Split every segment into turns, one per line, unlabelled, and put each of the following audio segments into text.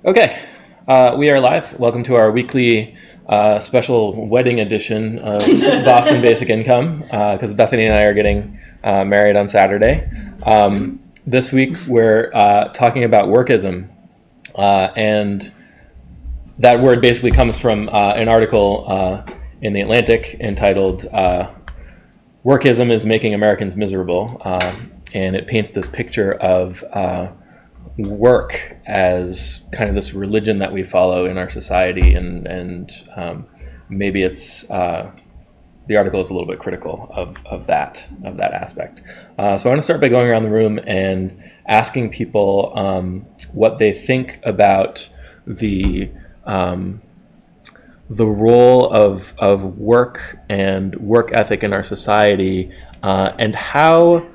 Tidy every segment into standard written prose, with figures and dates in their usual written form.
Okay, we are live. Welcome to our weekly special wedding edition of Boston Basic Income, because Bethany and I are getting married on Saturday. This week we're talking about workism, and that word basically comes from an article in The Atlantic entitled "Workism is Making Americans Miserable," and it paints this picture of work as kind of this religion that we follow in our society, and maybe it's the article is a little bit critical of that aspect. So I want to start by going around the room and asking people what they think about the role of work and work ethic in our society, and how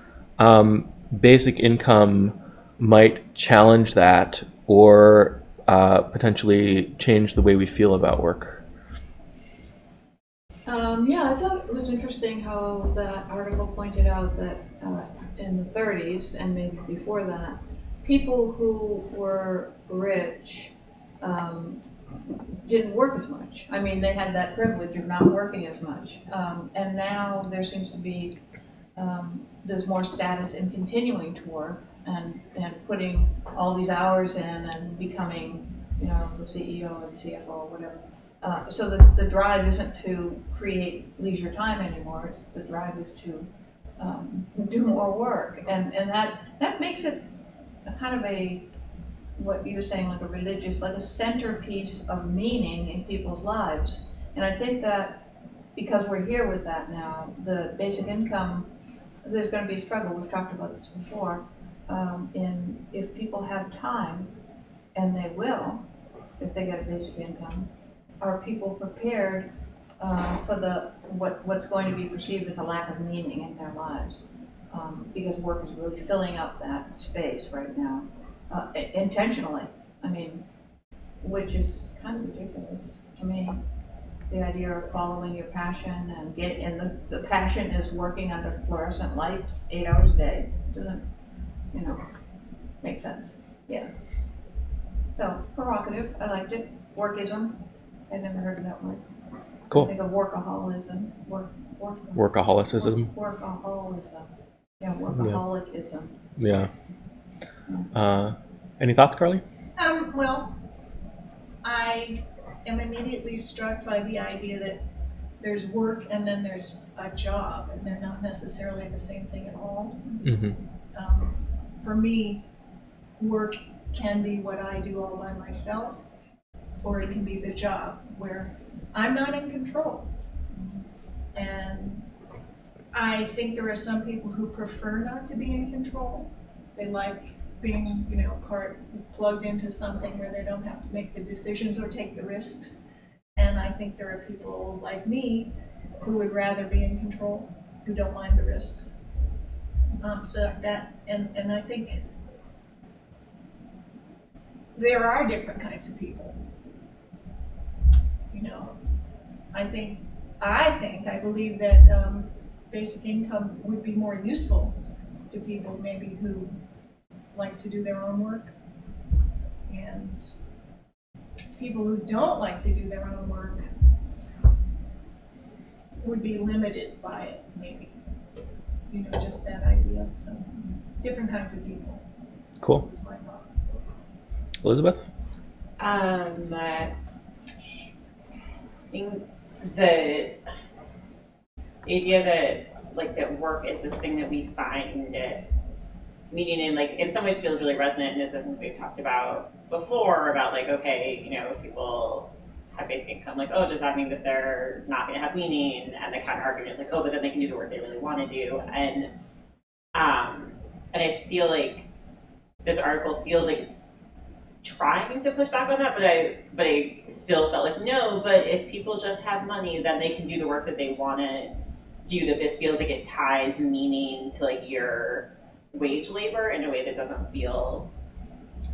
basic income might challenge that or potentially change the way we feel about work.
Yeah, I thought it was interesting how that article pointed out that in the 30s and maybe before that, people who were rich didn't work as much. I mean, they had that privilege of not working as much. And now there seems to be, there's more status in continuing to work and putting all these hours in and becoming, the CEO or the CFO or whatever. So the drive isn't to create leisure time anymore. The drive is to do more work, and that makes it a kind of what you were saying, like a religious, like a centerpiece of meaning in people's lives. And I think that because we're here with that now, the basic income, there's going to be a struggle. We've talked about this before. In if people have time, and they will, if they get a basic income. Are people prepared for what's going to be perceived as a lack of meaning in their lives? Because work is really filling up that space right now, intentionally. I mean, which is kind of ridiculous to me. The idea of following your passion and the passion is working under fluorescent lights 8 hours a day. It doesn't, make sense. Yeah. So provocative. I liked it. Workism. I never heard of that word.
Cool.
I think of workaholism.
Workaholicism.
Workaholism. Yeah, workaholicism.
Yeah. Any thoughts, Carly?
Well, I am immediately struck by the idea that there's work and then there's a job, and they're not necessarily the same thing at all.
Mm-hmm.
For me, work can be what I do all by myself, or it can be the job where I'm not in control. And I think there are some people who prefer not to be in control. They like being, plugged into something where they don't have to make the decisions or take the risks. And I think there are people like me who would rather be in control, who don't mind the risks. And I think there are different kinds of people. I believe that basic income would be more useful to people maybe who like to do their own work, and people who don't like to do their own work would be limited by it, maybe. Just that idea. So different kinds of people.
Cool.
Is my thought.
Elizabeth?
I think the idea that work is this thing that we find meaning in some ways feels really resonant, and is something we've talked about before about if people have basic income, does that mean that they're not going to have meaning? And the counter argument is but then they can do the work they really want to do. And I feel like this article feels like it's trying to push back on that, but I still felt like no. But if people just have money, then they can do the work that they want to do. That this feels like it ties meaning to your wage labor in a way that doesn't feel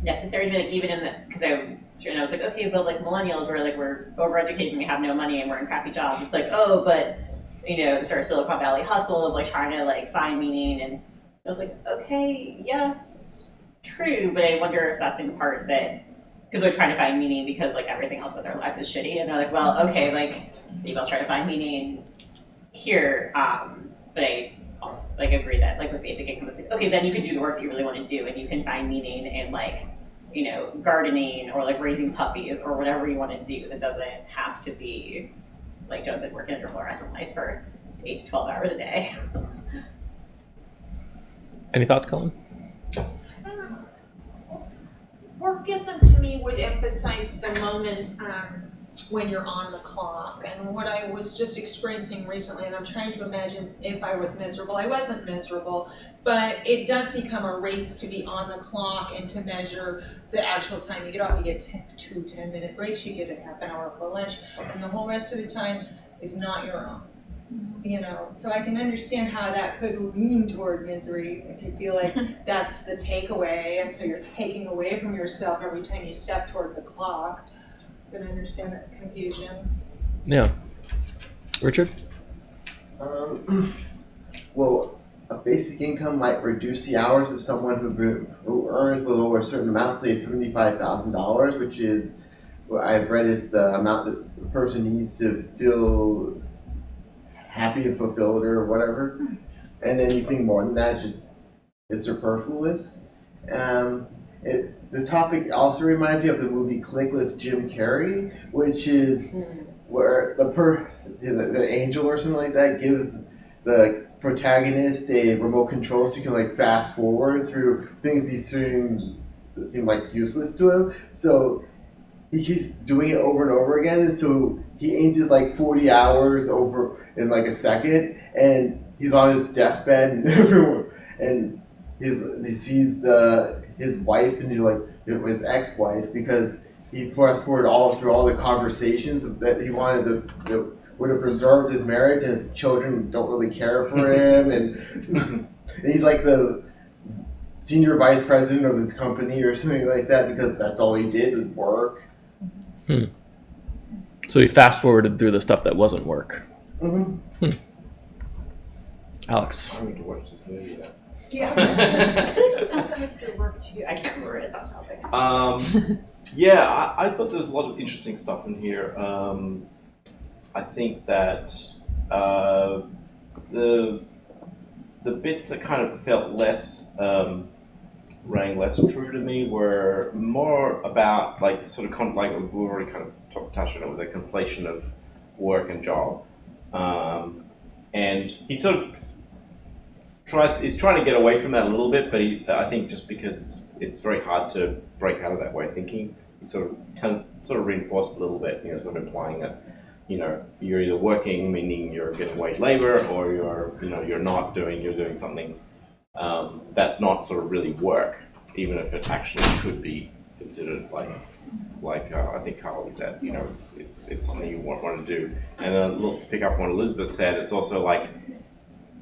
necessary to me. Even in because I was like, okay, but millennials we're overeducated, we have no money, and we're in crappy jobs. It's but the sort of Silicon Valley hustle of trying to find meaning. And I was like, okay, yes, true, but I wonder if that's in part that people are trying to find meaning because like everything else with their lives is shitty, and they're like, well, okay, like maybe I'll try to find meaning here. But I also like agree that like with basic income, it's like, okay, then you can do the work that you really want to do, and you can find meaning in like, you know, gardening or like raising puppies or whatever you want to do. That doesn't have to be like Jones and working under fluorescent lights for 8 to 12 hours a day.
Any thoughts, Colin?
Workism to me would emphasize the moment when you're on the clock. And what I was just experiencing recently, and I'm trying to imagine if I was miserable. I wasn't miserable, but it does become a race to be on the clock and to measure the actual time you get off. You get 2 10-minute breaks, you get a half an hour for lunch, and the whole rest of the time is not your own. You know, so I can understand how that could lean toward misery if you feel like that's the takeaway, and so you're taking away from yourself every time you step toward the clock. I can understand that confusion.
Yeah. Richard?
Well, a basic income might reduce the hours of someone who earns below a certain amount, say $75,000, which is what I've read is the amount that the person needs to feel happy and fulfilled or whatever. And anything more than that just is superfluous. This topic also reminds me of the movie Click with Jim Carrey, which is where the angel or something like that gives the protagonist a remote control so you can like fast forward through things that seem like useless to him. So he keeps doing it over and over again, and so he ages like 40 hours over in like a second, and he's on his deathbed, and everyone, and he sees his wife and his ex-wife, because he fast forwarded all through all the conversations that he wanted that would have preserved his marriage, and his children don't really care for him, and he's like the senior vice president of his company or something like that, because that's all he did was work.
So he fast forwarded through the stuff that wasn't work. Alex?
I need to watch this movie now.
Yeah.
I feel like that's what makes their work too. I can't remember it's off topic.
Yeah, I thought there was a lot of interesting stuff in here. I think that the bits that kind of felt less rang less true to me were more about like sort of like we've already kind of touched on it with the conflation of work and job, and he sort of is trying to get away from that a little bit, but I think just because it's very hard to break out of that way of thinking, he sort of reinforced a little bit, sort of implying that you're either working, meaning you're getting wage labor, or you're doing something that's not sort of really work, even if it actually could be considered like I think Carly said, it's something you want to do. And look, to pick up on what Elizabeth said, it's also like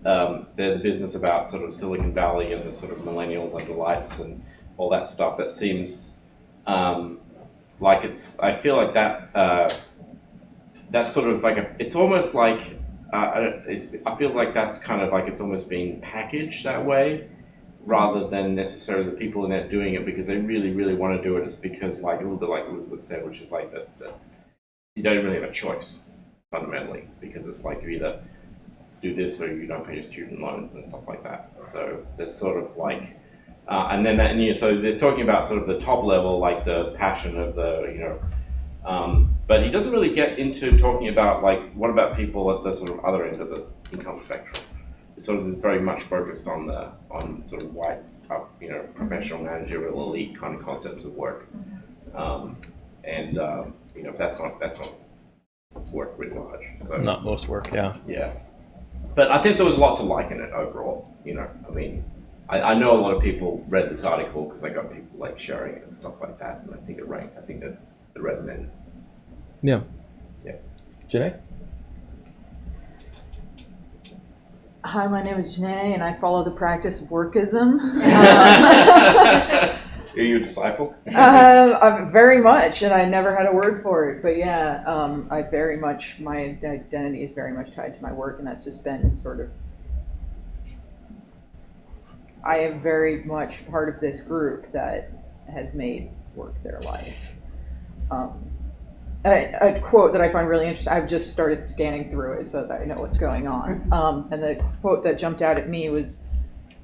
the business about sort of Silicon Valley and the sort of millennials under lights and all that stuff. That seems like I feel like that that's sort of like it's almost like I feel like that's kind of like it's almost being packaged that way, rather than necessarily the people in there doing it because they really, really want to do it. It's because, like, a little bit like Elizabeth said, which is like that you don't really have a choice, fundamentally, because it's like you either do this or you don't pay your student loans and stuff like that. So there's sort of like, and then that, so they're talking about sort of the top level, like the passion of the, but he doesn't really get into talking about like, what about people at the sort of other end of the income spectrum? It's sort of is very much focused on sort of white, professional managerial elite kind of concepts of work, and that's not work writ large. So
Not most work, yeah.
yeah, but I think there was a lot to like in it overall. I mean, I know a lot of people read this article because I got people like sharing it and stuff like that, and I think it ranked. I think that it resonated.
Yeah.
Yeah.
Janae?
Hi, my name is Janae, and I follow the practice of workism.
Are you a disciple?
I'm very much, and I never had a word for it. But yeah, my identity is very much tied to my work, and that's just been sort of. I am very much part of this group that has made work their life. A quote that I find really interesting, I've just started scanning through it so that I know what's going on. And the quote that jumped out at me was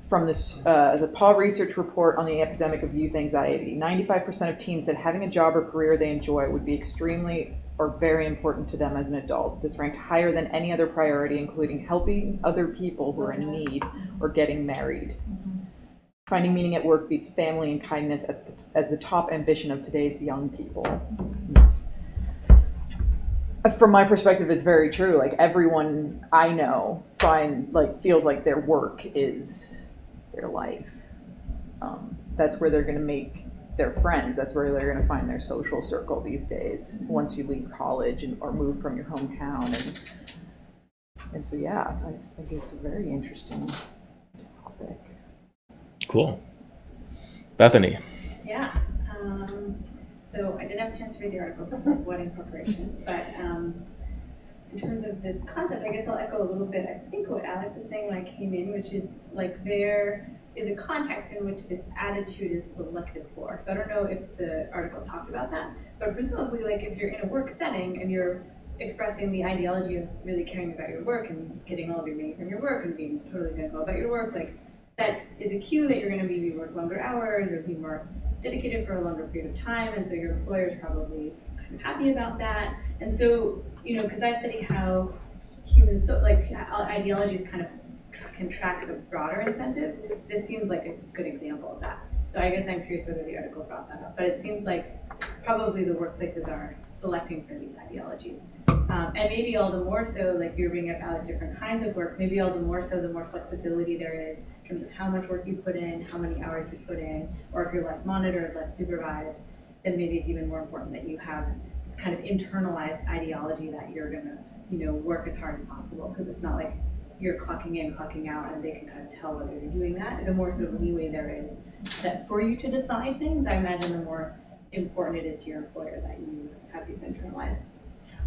from this the Paw Research Report on the Epidemic of Youth Anxiety. 95% of teens said having a job or career they enjoy would be extremely or very important to them as an adult. This ranked higher than any other priority, including helping other people who are in need or getting married. Finding meaning at work beats family and kindness as the top ambition of today's young people. From my perspective, it's very true. Like, everyone I know feels like their work is their life. That's where they're going to make their friends. That's where they're going to find their social circle these days. Once you leave college or move from your hometown, and so yeah, I think it's a very interesting topic.
Cool. Bethany.
Yeah. So I didn't have a chance to read the article because of wedding preparation, but in terms of this concept, I guess I'll echo a little bit, I think what Alex was saying when I came in, which is like there is a context in which this attitude is selected for. So I don't know if the article talked about that, but presumably like if you're in a work setting and you're expressing the ideology of really caring about your work and getting all of your meaning from your work and being totally going to go about your work, like that is a cue that you're going to maybe work longer hours or be more dedicated for a longer period of time, and so your employer is probably kind of happy about that. And so, you know, because I study how humans, so like how ideologies kind of can track the broader incentives, this seems like a good example of that. So I guess I'm curious whether the article brought that up, but it seems like probably the workplaces are selecting for these ideologies. And maybe all the more so, like you're bringing up Alex, different kinds of work, maybe all the more so the more flexibility there is in terms of how much work you put in, how many hours you put in, or if you're less monitored, less supervised, then maybe it's even more important that you have this kind of internalized ideology that you're gonna, you know, work as hard as possible, because it's not like you're clocking in, clocking out, and they can kind of tell whether you're doing that. The more sort of leeway there is that for you to decide things, I imagine the more important it is to your employer that you have these internalized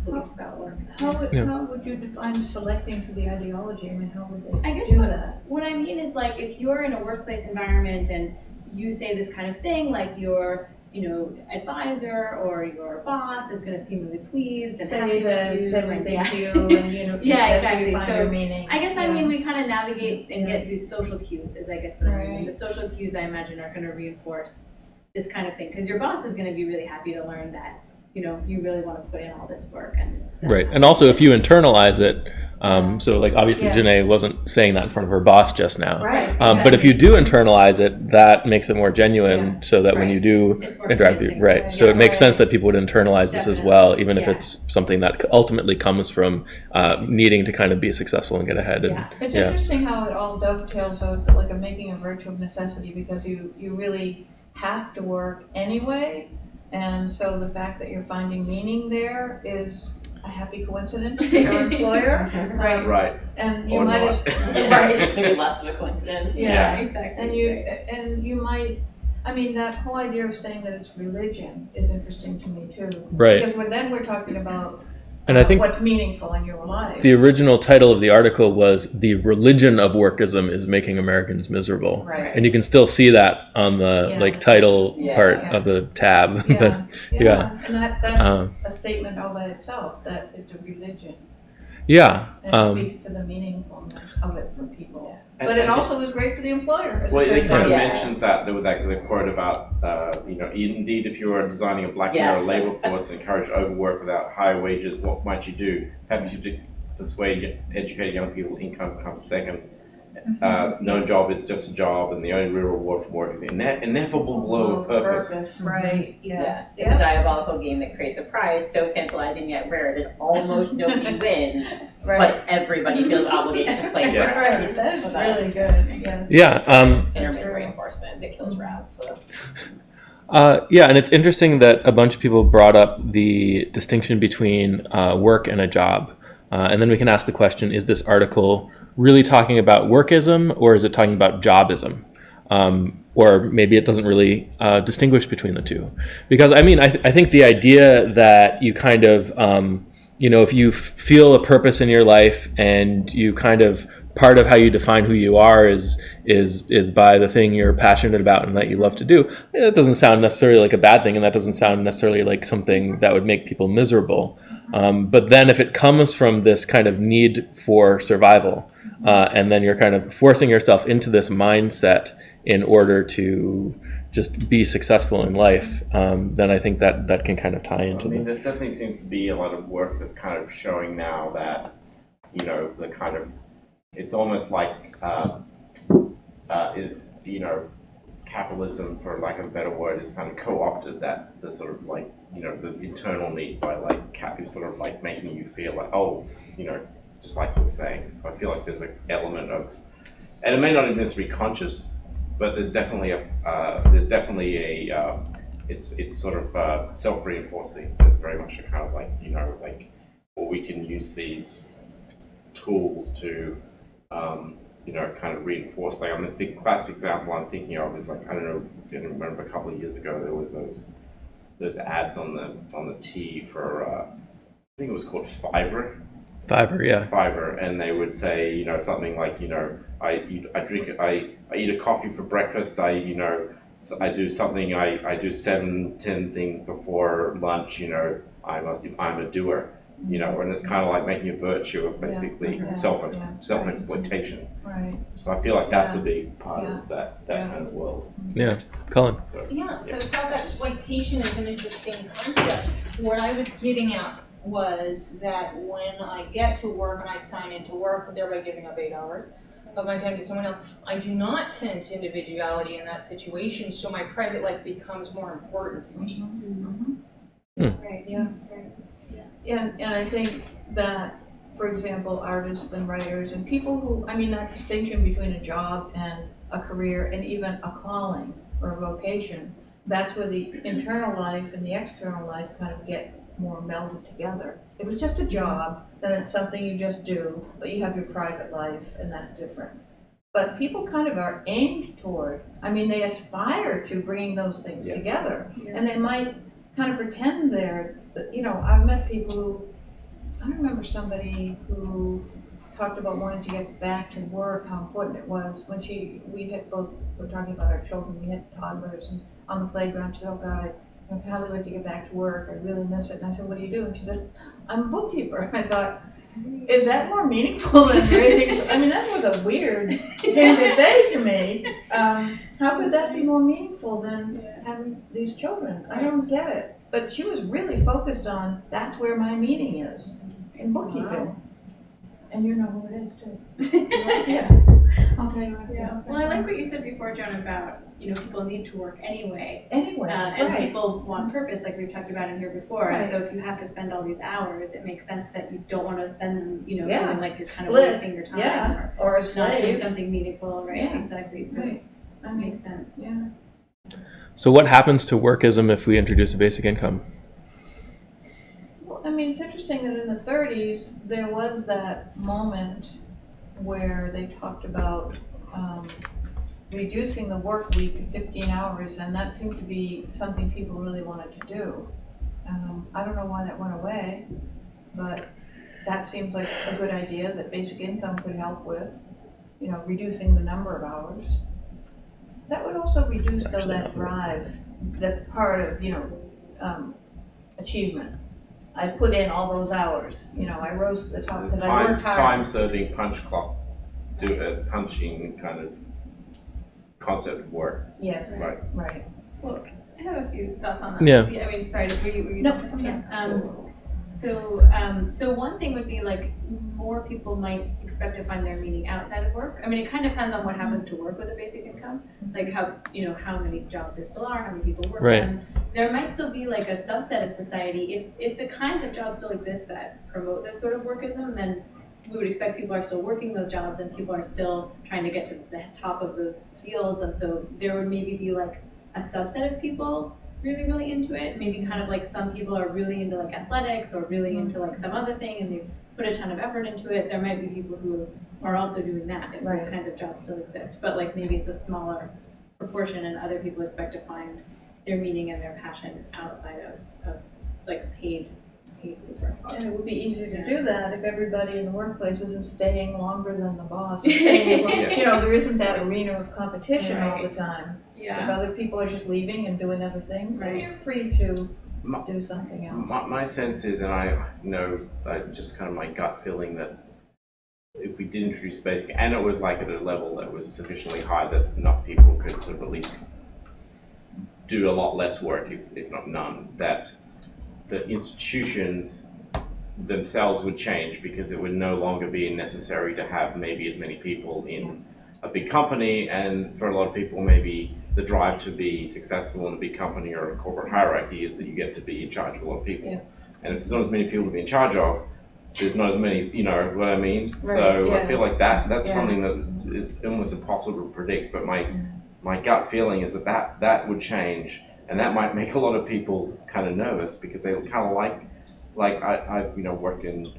beliefs about work.
How would you define selecting for the ideology? I mean, how would they
I guess
do that?
what I mean is, like, if you're in a workplace environment and you say this kind of thing, like your, you know, advisor or your boss is going to seem really pleased and happy with you.
Say
and,
thank you, and you know,
Yeah,
that's where you
exactly.
find
So,
your meaning.
I guess,
Yeah.
I mean, we kind of navigate and get these social cues, is I guess what I mean.
Right.
And the social cues, I imagine, are going to reinforce this kind of thing, because your boss is going to be really happy to learn that, you know, you really want to put in all this work. And
Right. And also, if you internalize it, so like obviously
Yeah.
Janae wasn't saying that in front of her boss just now.
Right.
But if you do internalize it, that makes it more genuine,
Yeah.
so that when you do
It's more
interact with
convincing.
you, right. So
Yeah.
it makes
Right.
sense that people would internalize this as
Definitely.
well, even if
Yeah.
it's something that ultimately comes from needing to kind of be successful and get ahead. And,
Yeah.
It's
Yeah.
interesting how it all dovetails, so it's like a making a virtue of necessity, because you really have to work anyway, and so the fact that you're finding meaning there is a happy coincidence for your employer.
Right.
Right.
And you
Or
might
not.
right.
Maybe less of a coincidence.
Yeah.
Exactly.
And you might, I mean, that whole idea of saying that it's religion is interesting to me too.
Right.
Because then we're talking about
And I think
what's meaningful in your life.
the original title of the article was "The Religion of Workism is Making Americans Miserable."
Right.
And you can still see that on the
Yeah.
like title
Yeah.
part
Yeah.
of the tab. But,
Yeah,
yeah.
and that's a statement all by itself, that it's a religion,
yeah.
and it speaks to the meaningfulness of it for people.
And-
But it
and-
also is great for the employer. As
Well,
a
they
good
kind of
thing.
Yeah.
mentioned that there was that the quote about you know, indeed, if you are designing a black mirror
Yes.
labor force and encourage overwork without higher wages, what might you do? Perhaps you persuade educated young people income comes second. No job is just a job, and the only real reward from work is the ineffable blow of purpose.
Right,
Yeah,
yes.
it's a diabolical game that creates a prize so tantalizing yet rare that almost nobody wins,
Right.
but everybody feels obligated to play for
Yes.
it.
Right, that's really good, yeah.
Yeah.
Intermittent reinforcement that kills rats. So.
Yeah, and it's interesting that a bunch of people brought up the distinction between work and a job. And then we can ask the question, is this article really talking about workism, or is it talking about jobism? Or maybe it doesn't really distinguish between the two. Because, I mean, I think the idea that you kind of, you know, if you feel a purpose in your life and you kind of part of how you define who you are is by the thing you're passionate about and that you love to do. That doesn't sound necessarily like a bad thing, and that doesn't sound necessarily like something that would make people miserable. But then if it comes from this kind of need for survival, and then you're kind of forcing yourself into this mindset in order to just be successful in life, then I think that can kind of tie into
there definitely seems to be a lot of work that's kind of showing now that, the kind of, it's almost like, capitalism, for lack of a better word, is kind of co-opted that, the sort of like, the internal need by like sort of like making you feel like, just like you were saying. So I feel like there's an element of, and it may not even necessarily be conscious, but there's definitely it's sort of self-reinforcing. There's very much a kind of like, well, we can use these tools to, kind of reinforce. Like, the classic example I'm thinking of is like, I don't know if you remember a couple of years ago, there was those ads on the T for, I think it was called Fiverr,
yeah.
Fiverr, and they would say, something like, I eat a coffee for breakfast. I do something. I do 7-10 things before lunch. I'm a doer. And it's kind of like making a virtue of basically self-exploitation.
Right.
So I feel like that's a big part of that kind of world.
Yeah, Colin.
So self-exploitation is an interesting concept. What I was getting at was that when I get to work and I sign into work, thereby giving up 8 hours of my time to someone else, I do not sense individuality in that situation, so my private life becomes more important to me.
Right.
Yeah. And I think that, for example, artists and writers and people who, that distinction between a job and a career and even a calling or a vocation, that's where the internal life and the external life kind of get more melded together. If it's just a job, then it's something you just do, but you have your private life, and that's different. But people kind of are aimed toward, they aspire to bringing those things together.
Yeah.
And they might kind of pretend they're, I've met people who, I remember somebody who talked about wanting to get back to work, how important it was when we had both, we're talking about our children, we had toddlers, and on the playground, she said, oh God, I can't wait to get back to work, I really miss it. And I said, what do you do? And she said, I'm a bookkeeper. I thought, is that more meaningful than raising, that was a weird thing to say to me. How could that be more meaningful than having these children? I don't get it. But she was really focused on, that's where my meaning is, in bookkeeping. Wow. And you know who it is too. Yeah, I'll tell you right now.
Well, I like what you said before, Joan, about, people need to work anyway.
Anyway,
and people want purpose, like we've talked about in here before.
Right.
And so if you have to spend all these hours, it makes sense that you don't want to spend them, feeling like you're kind of wasting your time.
Or a
not
slave.
doing something meaningful, right?
Yeah.
Exactly. So
Right.
that makes sense.
Yeah.
So what happens to workism if we introduce a basic income?
Well, it's interesting that in the 30s, there was that moment where they talked about reducing the work week to 15 hours, and that seemed to be something people really wanted to do. I don't know why that went away, but that seems like a good idea that basic income could help with, reducing the number of hours. That would also reduce, though, that drive, that part of, achievement. I put in all those hours, I rose to the top because I worked hard.
Time-serving punch clock, punching kind of concept of work.
Yes, right.
Well, I have a few thoughts on that.
Yeah.
Sorry, were you?
No,
yeah. So one thing would be like more people might expect to find their meaning outside of work. It kind of depends on what happens to work with a basic income, like how many jobs there still are, how many people work them. There might still be like a subset of society if the kinds of jobs still exist that promote this sort of workism, then we would expect people are still working those jobs and people are still trying to get to the top of those fields, and so there would maybe be like a subset of people really, really into it. Maybe kind of like some people are really into like athletics or really into like some other thing and they put a ton of effort into it. There might be people who are also doing that if those kinds of jobs still exist. But like maybe it's a smaller proportion and other people expect to find their meaning and their passion outside of like paid people for a
And it would be easier to do that if everybody in the workplace isn't staying longer than the boss. Is staying long- You know, there isn't that arena of competition all the time. If
Yeah.
other people are just leaving and doing other things, then
Right.
you're free to
My-
do something else.
My sense is, and I know just kind of my gut feeling that if we did introduce basic, and it was like at a level that was sufficiently high that enough people could sort of at least do a lot less work, if not none, that the institutions themselves would change because it would no longer be necessary to have maybe as many people in a big company, and for a lot of people maybe the drive to be successful in a big company or a corporate hierarchy is that you get to be in charge of a lot of people.
Yeah.
And if there's not as many people to be in charge of, there's not as many, you know what I mean?
Right,
So I
yeah.
feel like that's
Yeah.
something that is almost impossible to predict, but my gut feeling is that would change, and that might make a lot of people kind of nervous because they kind of like I've worked in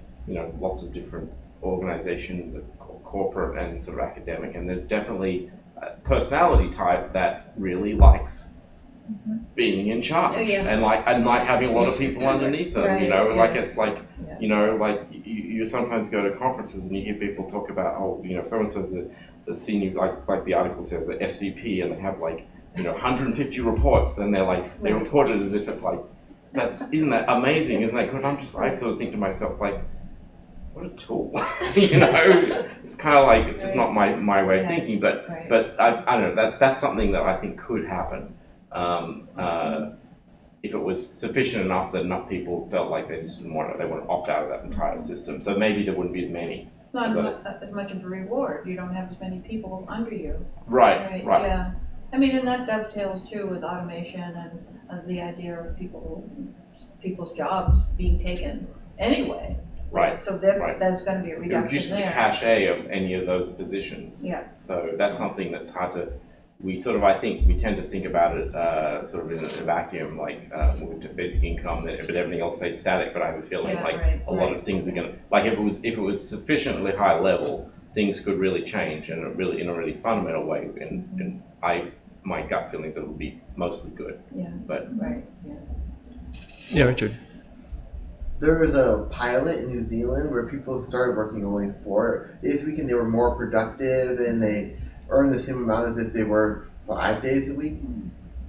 lots of different organizations, corporate and sort of academic, and there's definitely a personality type that really likes being in charge and like having a lot of people underneath them.
Right,
Like
yes.
it's like
Yeah.
like you sometimes go to conferences and you hear people talk about so and so's the senior like the article says the SVP, and they have 150 reports, and they're like they report it as if it's like isn't that amazing, isn't that good? I sort of think to myself like, what a tool. It's kind of like it's just not my way of thinking, but
Right.
but I don't know, that's something that I think could happen if it was sufficient enough that enough people felt like they just didn't want to opt out of that entire system. So maybe there wouldn't be as many.
Not
of
as much of a reward. You don't have as many people under you.
Right.
Yeah. I mean, and that dovetails too with automation and the idea of people's jobs being taken anyway.
Right.
So that's going to be a
It
reduction
reduces the
there.
cachet of any of those positions.
Yeah.
So that's something that's hard to. I think we tend to think about it sort of in a vacuum, like moving to basic income, but everything else stays static. But I have a feeling a lot of things are going to, like if it was sufficiently high level, things could really change in a really fundamental way. And my gut feeling is that it would be mostly good.
Yeah.
But
Right. Yeah.
Yeah, Richard.
There was a pilot in New Zealand where people started working only 4 days a week, and they were more productive, and they earned the same amount as if they worked 5 days a week,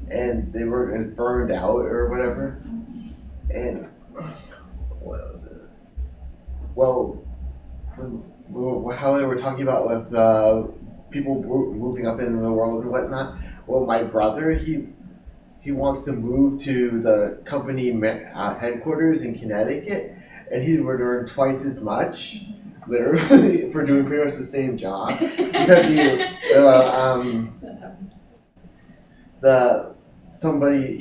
and they weren't as burned out or whatever. And what was it? Well, how they were talking about with people moving up in the world and whatnot. Well, my brother, he wants to move to the company headquarters in Connecticut, and he would earn twice as much, literally, for doing pretty much the same job, because he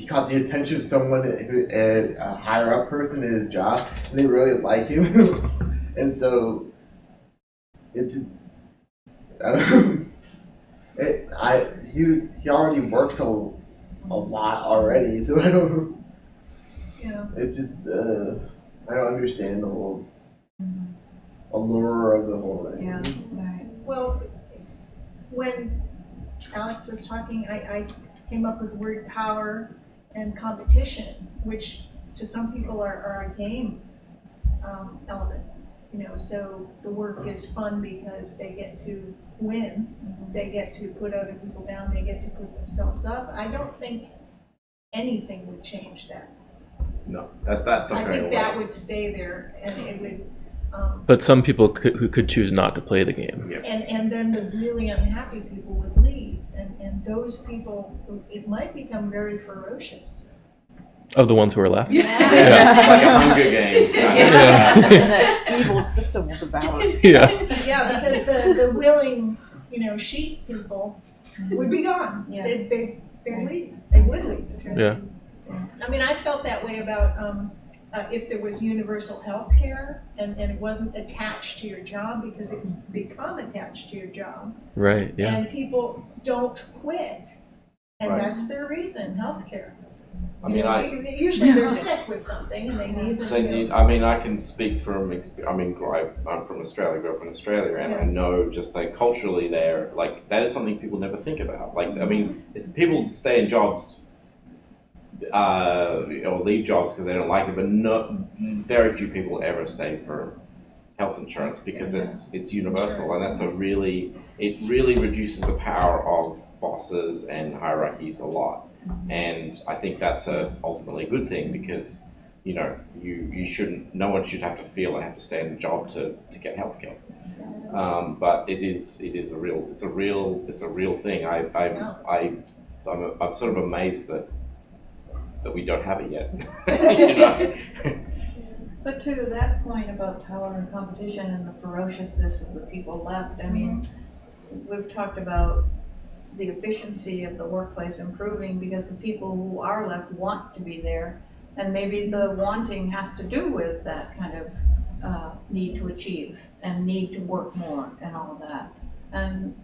caught the attention of someone who a higher up person in his job, and they really like him, and so he already works a lot already, so I don't.
Yeah.
It's just I don't understand the whole allure of the whole thing.
Yeah. Right.
Well, when Alex was talking, I came up with the word power and competition, which to some people are a game element. So the work is fun because they get to win, they get to put other people down, they get to put themselves up. I don't think anything would change that.
no, that's not
I
going
think
away.
that would stay there, and it would.
But some people who could choose not to play the game.
Yeah.
And then the really unhappy people would leave, and those people, it might become very ferocious.
Of the ones who are left.
Like a Hunger Games kind of.
Yeah.
And the evil system will devour us.
Yeah.
Yeah, because the willing, sheep people would be gone.
Yeah.
They'd leave. They would leave.
Yeah.
I mean, I felt that way about if there was universal health care and it wasn't attached to your job, because it's become attached to your job.
Right. Yeah.
And people don't quit. And
Right.
that's their reason, health care.
I mean,
Usually they're sick with something and they need the.
I can speak from I'm from Australia, grew up in Australia, and I know just like culturally there, like that is something people never think about. Like, I mean, if people stay in jobs, or leave jobs because they don't like it, but very few people ever stay for health insurance because it's universal, and that's it really reduces the power of bosses and hierarchies a lot. And I think that's ultimately a good thing because you shouldn't, no one should have to feel they have to stay in a job to get healthcare. But it's a real thing. I'm sort of amazed that we don't have it yet.
But to that point about power and competition and the ferociousness of the people left, I mean, we've talked about the efficiency of the workplace improving because the people who are left want to be there. And maybe the wanting has to do with that kind of need to achieve and need to work more and all of that. And,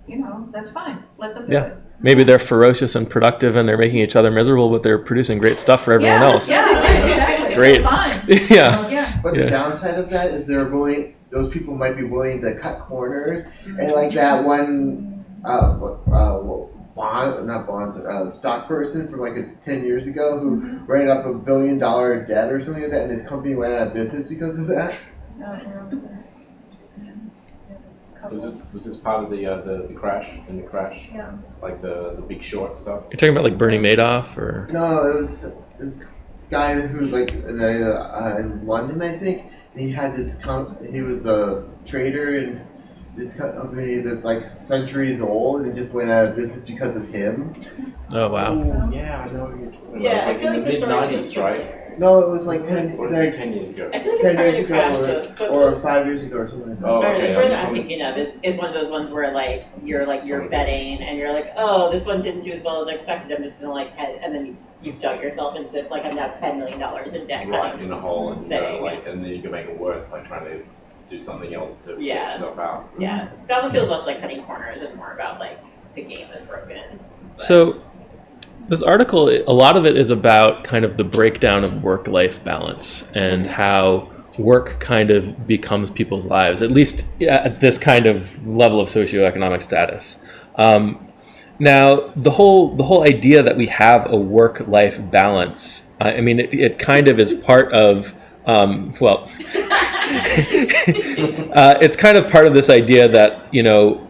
that's fine. Let them do it.
Maybe they're ferocious and productive and they're making each other miserable, but they're producing great stuff for everyone else.
Yeah, exactly.
Great.
So fine.
Yeah.
But the downside of that is those people might be willing to cut corners, and like that one stock person from like 10 years ago who ran up $1 billion debt or something like that, and his company went out of business because of that.
Was this part of the crash? In the crash?
Yeah.
Like the Big Short stuff?
You're talking about like Bernie Madoff or?
No, it was this guy who's like in London, I think. He had this. He was a trader in this company that's like centuries old, and just went out of business because of him.
Oh wow.
Ooh, yeah, I know what you're talking about.
Yeah,
It was
I
like
feel
in the
like the story
mid-90s,
feels
right?
familiar.
No, it was like 10
Or was it 10 years ago?
I feel like
10
the
years
story
ago,
crashed, but
or 5 years ago, or something like that.
Oh,
or
okay.
the story that I'm
Something-
thinking of is one of those ones where you're betting and you're like, oh, this one didn't do as well as I expected. I'm just gonna and then you've dug yourself into this I'm now $10 million in debt.
Right, in a hole, and
thing.
and then you can make it worse by trying to do something else to get
Yeah.
yourself out.
Yeah, that one feels less like cutting corners and more about the game is broken. But-
So this article, a lot of it is about kind of the breakdown of work-life balance and how work kind of becomes people's lives, at least at this kind of level of socioeconomic status. Now, the whole idea that we have a work-life balance, I mean, it kind of is part of, it's kind of part of this idea that,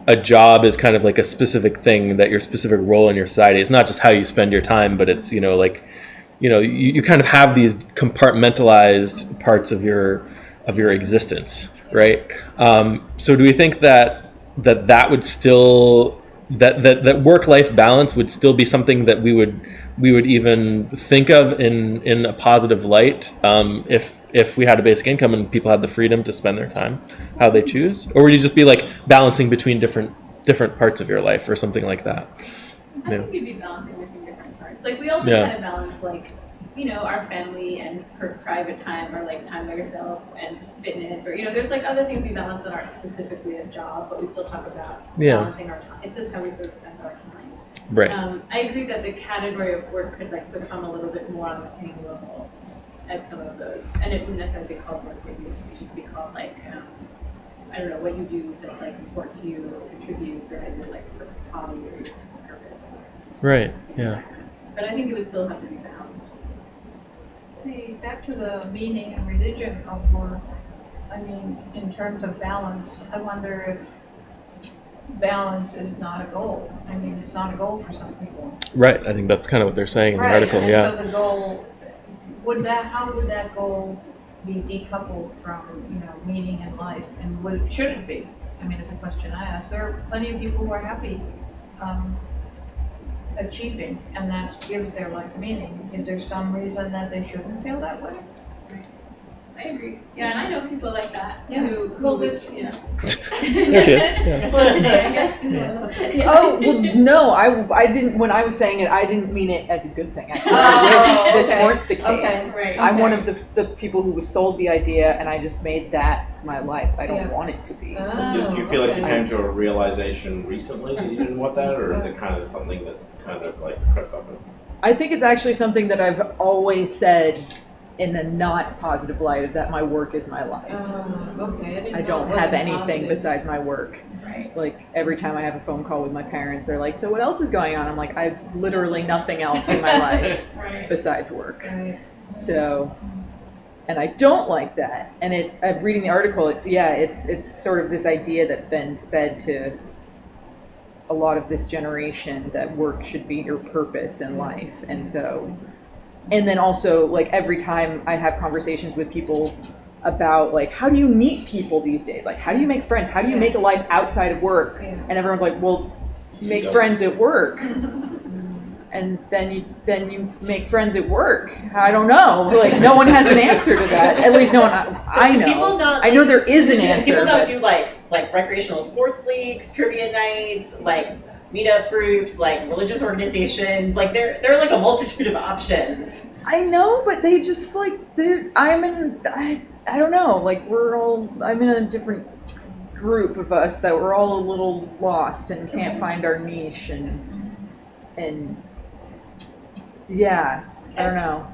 a job is kind of like a specific thing, that your specific role in your society. It's not just how you spend your time, but it's, you kind of have these compartmentalized parts of your existence, right? So do we think that would still, that work-life balance would still be something that we would even think of in a positive light, if we had a basic income and people had the freedom to spend their time how they choose? Or would you just be like balancing between different parts of your life or something like that?
I think you'd be balancing between different parts. Like we also try to balance our family and private time, or time by yourself and fitness, or there's other things we balance that aren't specifically a job, but we still talk about balancing our time. It's just how we sort of spend our time.
Right.
I agree that the category of work could become a little bit more on the same level as some of those, and it wouldn't necessarily be called work. Maybe it would just be called I don't know, what you do that's important to you or contributes, or has your hobby or your sense of purpose.
Right. Yeah.
But I think it would still have to be balanced.
Back to the meaning and religion of work, I mean, in terms of balance, I wonder if balance is not a goal. I mean, it's not a goal for some people.
Right. I think that's kind of what they're saying in the article.
And
Yeah.
so the goal, how would that goal be decoupled from, meaning in life? And should it be? I mean, it's a question I ask. There are plenty of people who are happy achieving, and that gives their life meaning. Is there some reason that they shouldn't feel that way?
I agree. Yeah, and I know people like that
Yeah.
who
Well,
would,
There she is. Yeah.
Well, today, I guess.
Oh, well, no, I didn't, when I was saying it, I didn't mean it as a good thing, actually.
Oh,
I wish this
okay.
weren't the case.
Right.
I'm one of the people who was sold the idea, and I just made that my life. I don't
Yeah.
want it to be.
Did you feel like you
okay.
came to a realization recently that you didn't want that, or is it kind of something that's kind of crept up?
I think it's actually something that I've always said in a not positive light of that my work is my life.
Okay, I didn't
I
know
don't
it
have
wasn't
anything
positive.
besides my work.
Right.
Like every time I have a phone call with my parents, they're like, "So what else is going on?" I'm like, "I have literally nothing else in my life
Right.
besides work."
Right.
So, and I don't like that. And I'm reading the article. It's sort of this idea that's been fed to a lot of this generation that work should be your purpose in life. And so, and then also like every time I have conversations with people about like, how do you meet people these days? Like, how do you make friends? How do you make a life outside of work?
Yeah.
And everyone's like, well, make friends at work. And then you make friends at work. I don't know. Like no one has an answer to that. At least no one I know.
People not,
I know there is an answer.
People don't
but-
do like recreational sports leagues, trivia nights, like meetup groups, like religious organizations. Like there are like a multitude of options.
I know, but they just like I don't know. Like I'm in a different group of us that we're all a little lost and can't find our niche and yeah, I don't know.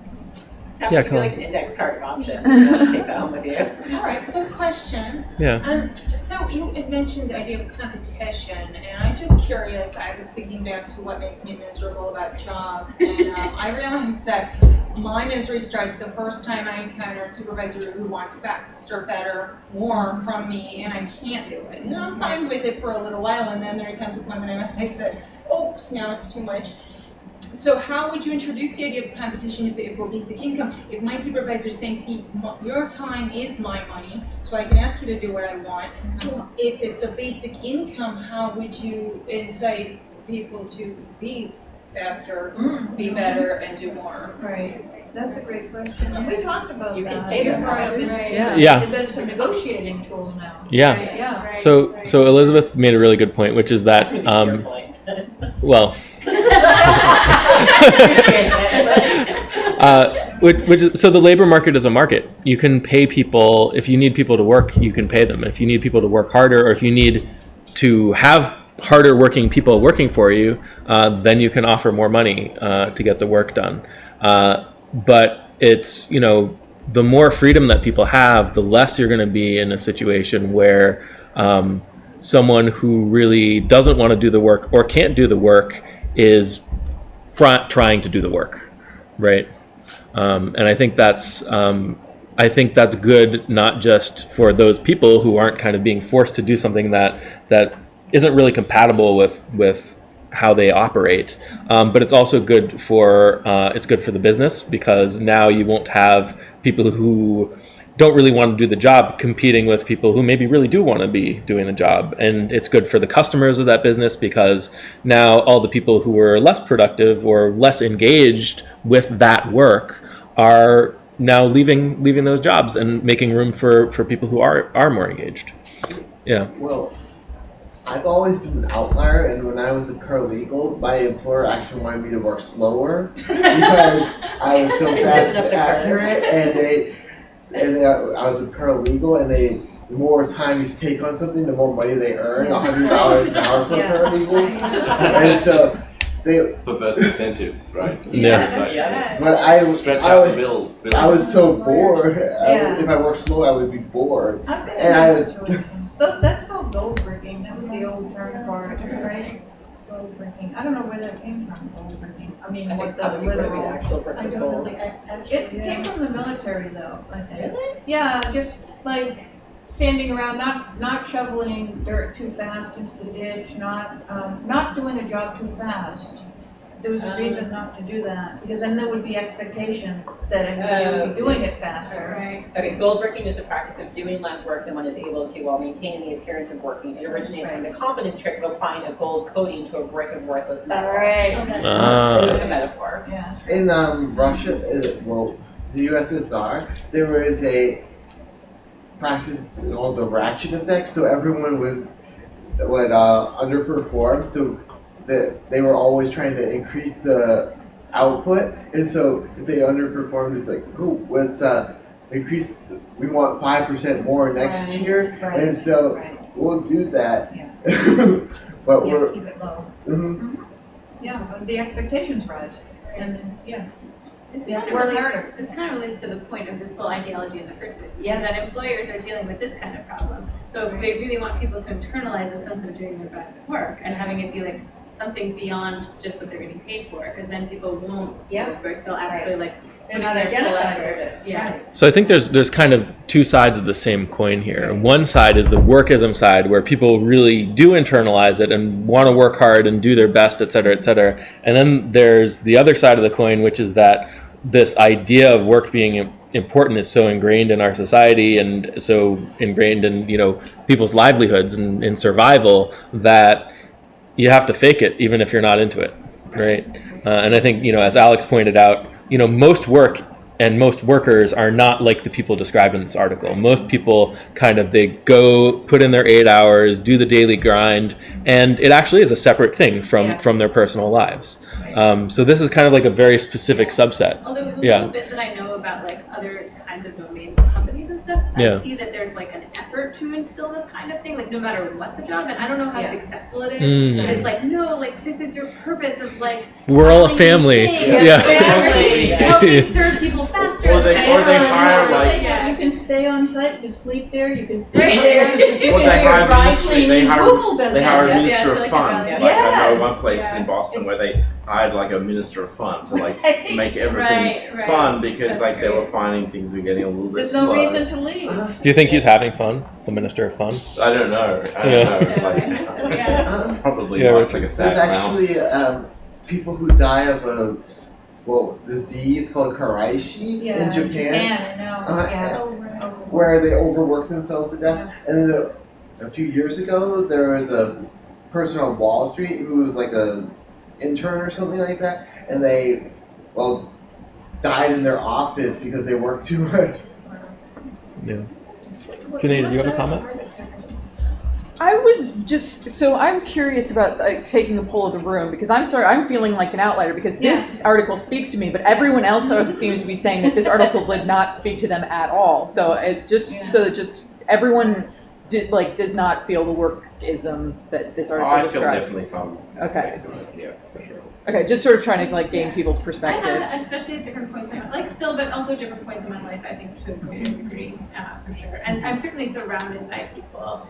That
Yeah,
would be
cool.
like an index card of options. You want to take that home with you.
All right, so question.
Yeah.
So you had mentioned the idea of competition, and I'm just curious. I was thinking back to what makes me miserable about jobs, and I realized that my misery starts the first time I encounter a supervisor who wants faster, better, more from me, and I can't do it. And I'm fine with it for a little while, and then there comes a point when I realize that, oops, now it's too much. So how would you introduce the idea of competition if for basic income? If my supervisor is saying, see, your time is my money, so I can ask you to do what I want. So if it's a basic income, how would you incite people to be faster, be better, and do more?
Right. That's a great question. And we talked about
You can
that.
pay
You're
them,
part of it.
right?
Yeah.
That's a negotiating tool now.
Yeah.
Yeah.
So Elizabeth made a really good point, which is that
To your point.
well, which is, so the labor market is a market. You can pay people if you need people to work. You can pay them. If you need people to work harder, or if you need to have harder working people working for you, then you can offer more money to get the work done. But it's the more freedom that people have, the less you're going to be in a situation where someone who really doesn't want to do the work or can't do the work is trying to do the work, right? And I think that's good, not just for those people who aren't kind of being forced to do something that isn't really compatible with how they operate, but it's also good for the business, because now you won't have people who don't really want to do the job competing with people who maybe really do want to be doing the job. And it's good for the customers of that business, because now all the people who were less productive or less engaged with that work are now leaving those jobs and making room for people who are more engaged. Yeah.
Well, I've always been an outlier, and when I was a paralegal, my employer actually wanted me to work slower because I was so fast and accurate, and I was a paralegal, and the more time you take on something, the more money they earn, $100 an hour for a paralegal, and so they.
Perverse incentives, right?
Yeah.
But I
Stretch out the bills.
I was so bored.
Yeah.
If I worked slow, I would be bored.
I've been
And I
in
was-
those situations. That's called gold bricking. That was the old term for it, right? Gold bricking. I don't know where that came from, gold bricking. I mean, what the literal.
actual bricks
I
of
don't know.
gold.
It came from the military, though, I think. Yeah, just like standing around, not shoveling dirt too fast into the ditch, not doing a job too fast. There was a reason not to do that, because then there would be expectation that everybody would be doing it faster.
Right.
Okay, gold bricking is the practice of doing less work than one is able to while maintaining the appearance of working. It originates from the confidence trick of applying a gold coating to a brick of worthless metal.
All right.
It's a metaphor.
Yeah.
In Russia, the USSR, there was a practice called the ratchet effect. So everyone would underperform. So they were always trying to increase the output, and so if they underperformed, it's like, oh, let's increase. We want 5% more next year, and so we'll do that.
Yeah.
But
Yeah,
we're
keep it low.
mhm.
Yeah, so the expectations rise, and then, yeah.
This
You have
kind
to
of
work
relates,
harder.
this kind of relates to the point of this whole ideology in the first place, which
Yeah.
is that employers are dealing with this kind of problem. So if they really want people to internalize a sense of doing their best at work and having it be like something beyond just what they're getting paid for, because then people won't
Yeah.
work, they'll actually like
They're
put
not
in their full
identified
effort.
with it.
Yeah.
Right.
So I think there's kind of two sides of the same coin here. One side is the workism side, where people really do internalize it and want to work hard and do their best, et cetera, et cetera. And then there's the other side of the coin, which is that this idea of work being important is so ingrained in our society and so ingrained in, you know, people's livelihoods and in survival, that you have to fake it even if you're not into it, right? And I think, you know, as Alex pointed out, you know, most work and most workers are not like the people described in this article. Most people kind of, they go put in their 8 hours, do the daily grind, and it actually is a separate thing from their personal lives. So this is kind of like a very specific subset.
Although the
Yeah.
little bit that I know about like other kinds of domains and companies and stuff, I
Yeah.
see that there's like an effort to instill this kind of thing, like no matter what the job, and I don't know how
Yeah.
successful it is,
Mm.
but it's like, no, like this is your purpose of like
We're all a
helping these
family.
things,
Yeah.
exactly, helping serve people faster.
Or they hire,
Something
like-
that you can stay on site, you can sleep there, you can eat
Right.
there, you
Or
can
they
do your
hire
dry
ministry,
cleaning. Google does
they hire a
that.
Yes,
minister of
yes,
fun.
like
Like I know
Yes.
one place
Yeah.
in Boston where they hired like a minister of fun to like make everything
Right.
fun because
That's
like they
great.
were finding things were getting a little bit
There's
slow.
no reason to leave.
Do you think he's having fun, the Minister of Fun?
I don't know.
Yeah.
It's like
Yeah.
probably
Yeah,
not
it's
like a sad
There's
clown.
actually people who die of a disease called karaishi
Yeah,
in Japan,
I know. Yeah.
where they overwork themselves to death. And a few years ago, there was a person on Wall Street who was like a intern or something like that, and they died in their office because they worked too much.
Yeah. Janine, do you have a comment?
I was just, so I'm curious about like, taking a poll of the room, because I'm sorry, I'm feeling like an outlier because this article speaks to me, but everyone else seems to be saying that this article did not speak to them at all. So it just, so that just everyone does not feel the workism that this article
I feel
describes.
definitely some
Okay.
aspects of it, yeah, for sure.
Okay, just sort of trying to like gain people's
I
perspective.
have, especially at different points in my like still, but also different points in my life, I think to a greater degree, for sure. And I'm certainly surrounded by people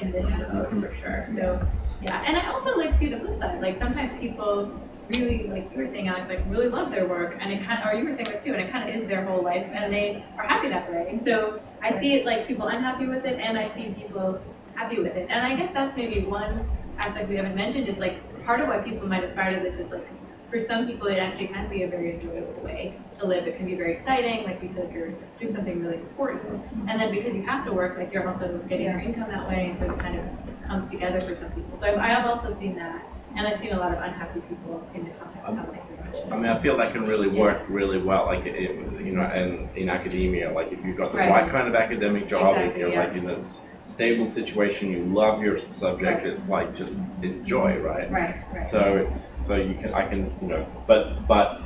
in this mode for sure. So yeah, and I also like see the flip side. Like sometimes people really, like you were saying, Alex, like really love their work, and it kind of, or you were saying this too, and it kind of is their whole life, and they are happy that way. And so I see it like people unhappy with it, and I see people happy with it. And I guess that's maybe one aspect we haven't mentioned is like part of why people might aspire to this is like for some people it actually can be a very enjoyable way to live. It can be very exciting, like you feel like you're doing something really important, and then because you have to work, like you're also getting your income that way, and so it kind of comes together for some people. So I have also seen that, and I've seen a lot of unhappy people in the context of like
I mean, I feel that can really work really well, like you know, and in academia, like if you've got the right kind of academic job, if
Exactly,
you're
yeah.
like in a stable situation, you love your subject, it's like just it's joy, right?
Right.
So I can you know, but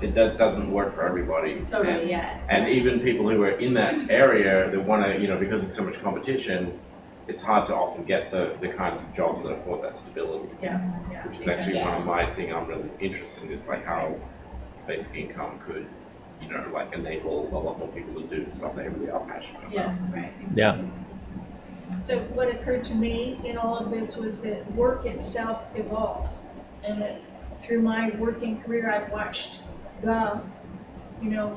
it doesn't work for everybody.
Totally,
And,
yeah.
and even people who are in that area, they want to, you know, because there's so much competition, it's hard to often get the kinds of jobs that afford that stability.
Yeah.
Which is actually one of my thing I'm really interested in. It's like how basic income could, you know, like enable a lot more people to do the stuff they really are passionate about.
Yeah, right.
Yeah.
So what occurred to me in all of this was that work itself evolves, and that through my working career, I've watched the,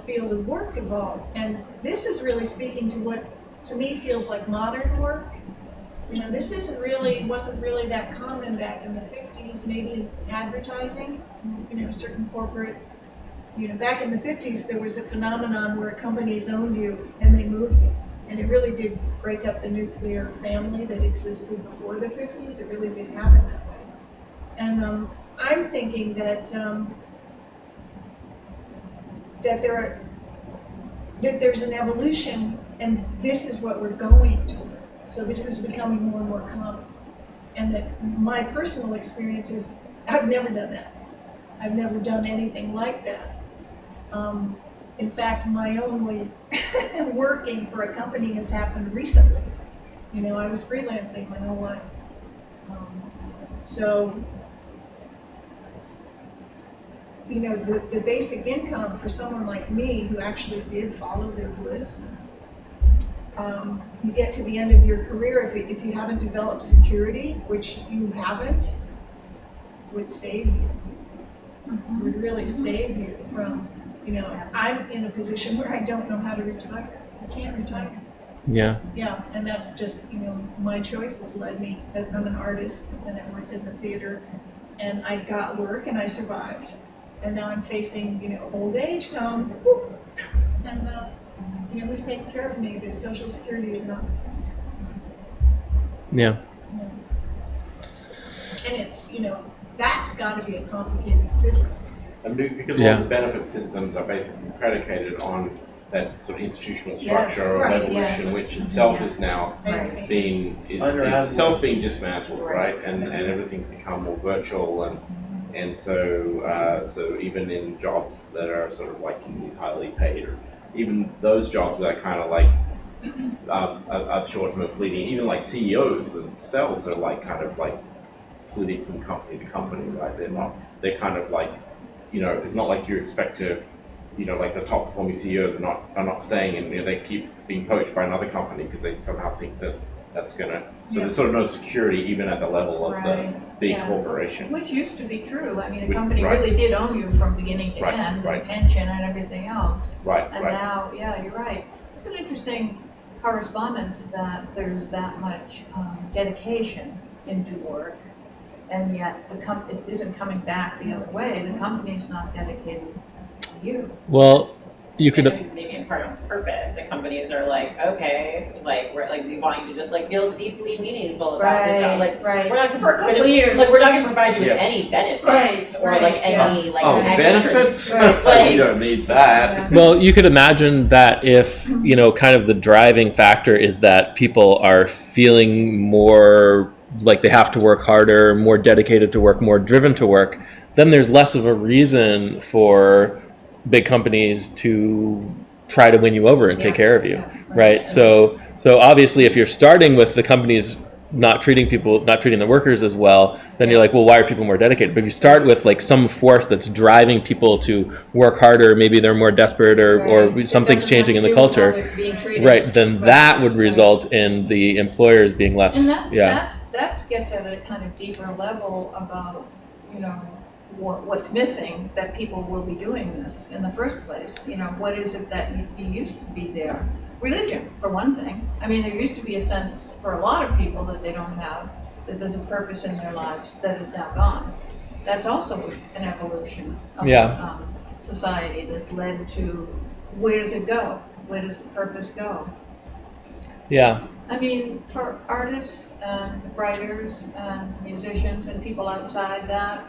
field of work evolve. And this is really speaking to what, to me, feels like modern work. This wasn't really that common back in the 50s, maybe advertising, certain corporate, back in the 50s, there was a phenomenon where companies owned you and they moved you. And it really did break up the nuclear family that existed before the 50s. It really did happen that way. And I'm thinking that that there's an evolution, and this is what we're going to. So this is becoming more and more common. And that my personal experience is, I've never done that. I've never done anything like that. In fact, my only working for a company has happened recently. I was freelancing my whole life. So you know, the basic income for someone like me who actually did follow their bliss, you get to the end of your career, if you haven't developed security, which you haven't, would save you. Would really save you from, you know, I'm in a position where I don't know how to retire. I can't retire.
Yeah.
Yeah, and that's just, you know, my choices led me. I'm an artist, and I worked in the theater, and I got work, and I survived. And now I'm facing, you know, old age comes, whoop, and you know, who's taking care of me? The Social Security is not.
Yeah.
And it's, you know, that's got to be a complicated system.
And because all the benefit systems are basically predicated on that sort of institutional structure
Yes,
of
right,
evolution,
yes.
which itself is now
Right.
is itself being dismantled, right? And everything's become more virtual, and so even in jobs that are sort of like in these highly paid, or even those jobs that are kind of like short-term or fleeting, even like CEOs themselves are like kind of like flitting from company to company, right? They're kind of like, you know, it's not like you expect to, you know, like the top performing CEOs are not staying, and you know, they keep being poached by another company because they somehow think that that's gonna. So there's sort of no security even at the level of the big corporations.
Which used to be true. I mean, a
Which-
company
right.
really did own you from beginning to end,
right.
pension and everything else.
Right.
And now, yeah, you're right. It's an interesting correspondence that there's that much dedication into work, and yet it isn't coming back the other way. The company's not dedicated to you.
Well, you could.
Maybe in part of purpose, the companies are like, okay, like we want you to just like feel deeply meaningful about this job. Like
right.
we're not
For a couple of years.
Like we're not gonna provide you with
Yeah.
any benefits
Right,
or
right,
like any like extras.
benefits?
Right.
You don't need that.
Well, you could imagine that if, you know, kind of the driving factor is that people are feeling more like they have to work harder, more dedicated to work, more driven to work, then there's less of a reason for big companies to try to win you over and take care of you, right? So obviously if you're starting with the companies not treating the workers as well, then you're like, well, why are people more dedicated? But if you start with like some force that's driving people to work harder, maybe they're more desperate or something's changing in the culture, right, then that would result in the employers being less,
And that gets at a kind of deeper level about, you know, what's missing, that people will be doing this in the first place. You know, what is it that used to be there? Religion, for one thing. I mean, there used to be a sense for a lot of people that they don't have, that there's a purpose in their lives that is now gone. That's also an evolution of society that's led to, where does it go? Where does the purpose go?
Yeah.
I mean, for artists and writers and musicians and people outside that,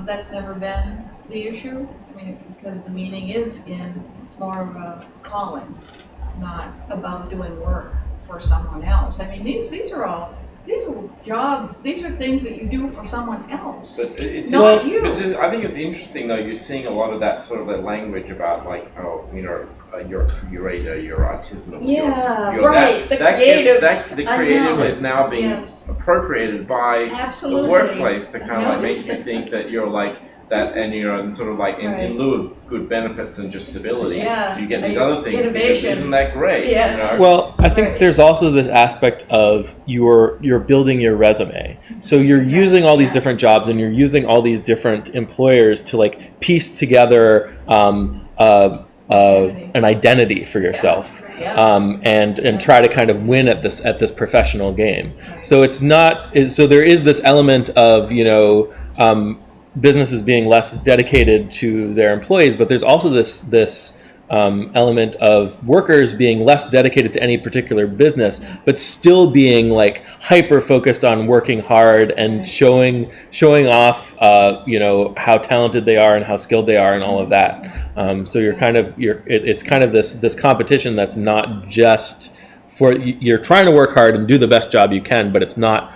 that's never been the issue. I mean, because the meaning is in more of a calling, not about doing work for someone else. I mean, these are jobs. These are things that you do for someone else.
But it's
not you.
But I think it's interesting though. You're seeing a lot of that sort of that language about like, oh, you know, you're a curator, you're artisanal.
Yeah,
you're
right.
That,
The
that
creative.
gets, the creative is now being appropriated by
Absolutely.
the workplace to kind of like
Notice
make you think that you're like that, and you know, and sort of like in lieu of good benefits and just stability, you get these other things.
Innovation.
Because isn't that great?
Yes.
You know?
Well, I think there's also this aspect of you're building your resume. So you're using all these different jobs and you're using all these different employers to like piece together an identity for yourself, and try to kind of win at this professional game. So it's not. So there is this element of, you know, businesses being less dedicated to their employees, but there's also this element of workers being less dedicated to any particular business, but still being like hyper focused on working hard and showing off, you know, how talented they are and how skilled they are and all of that. So it's kind of this competition that's not just for, you're trying to work hard and do the best job you can, but it's not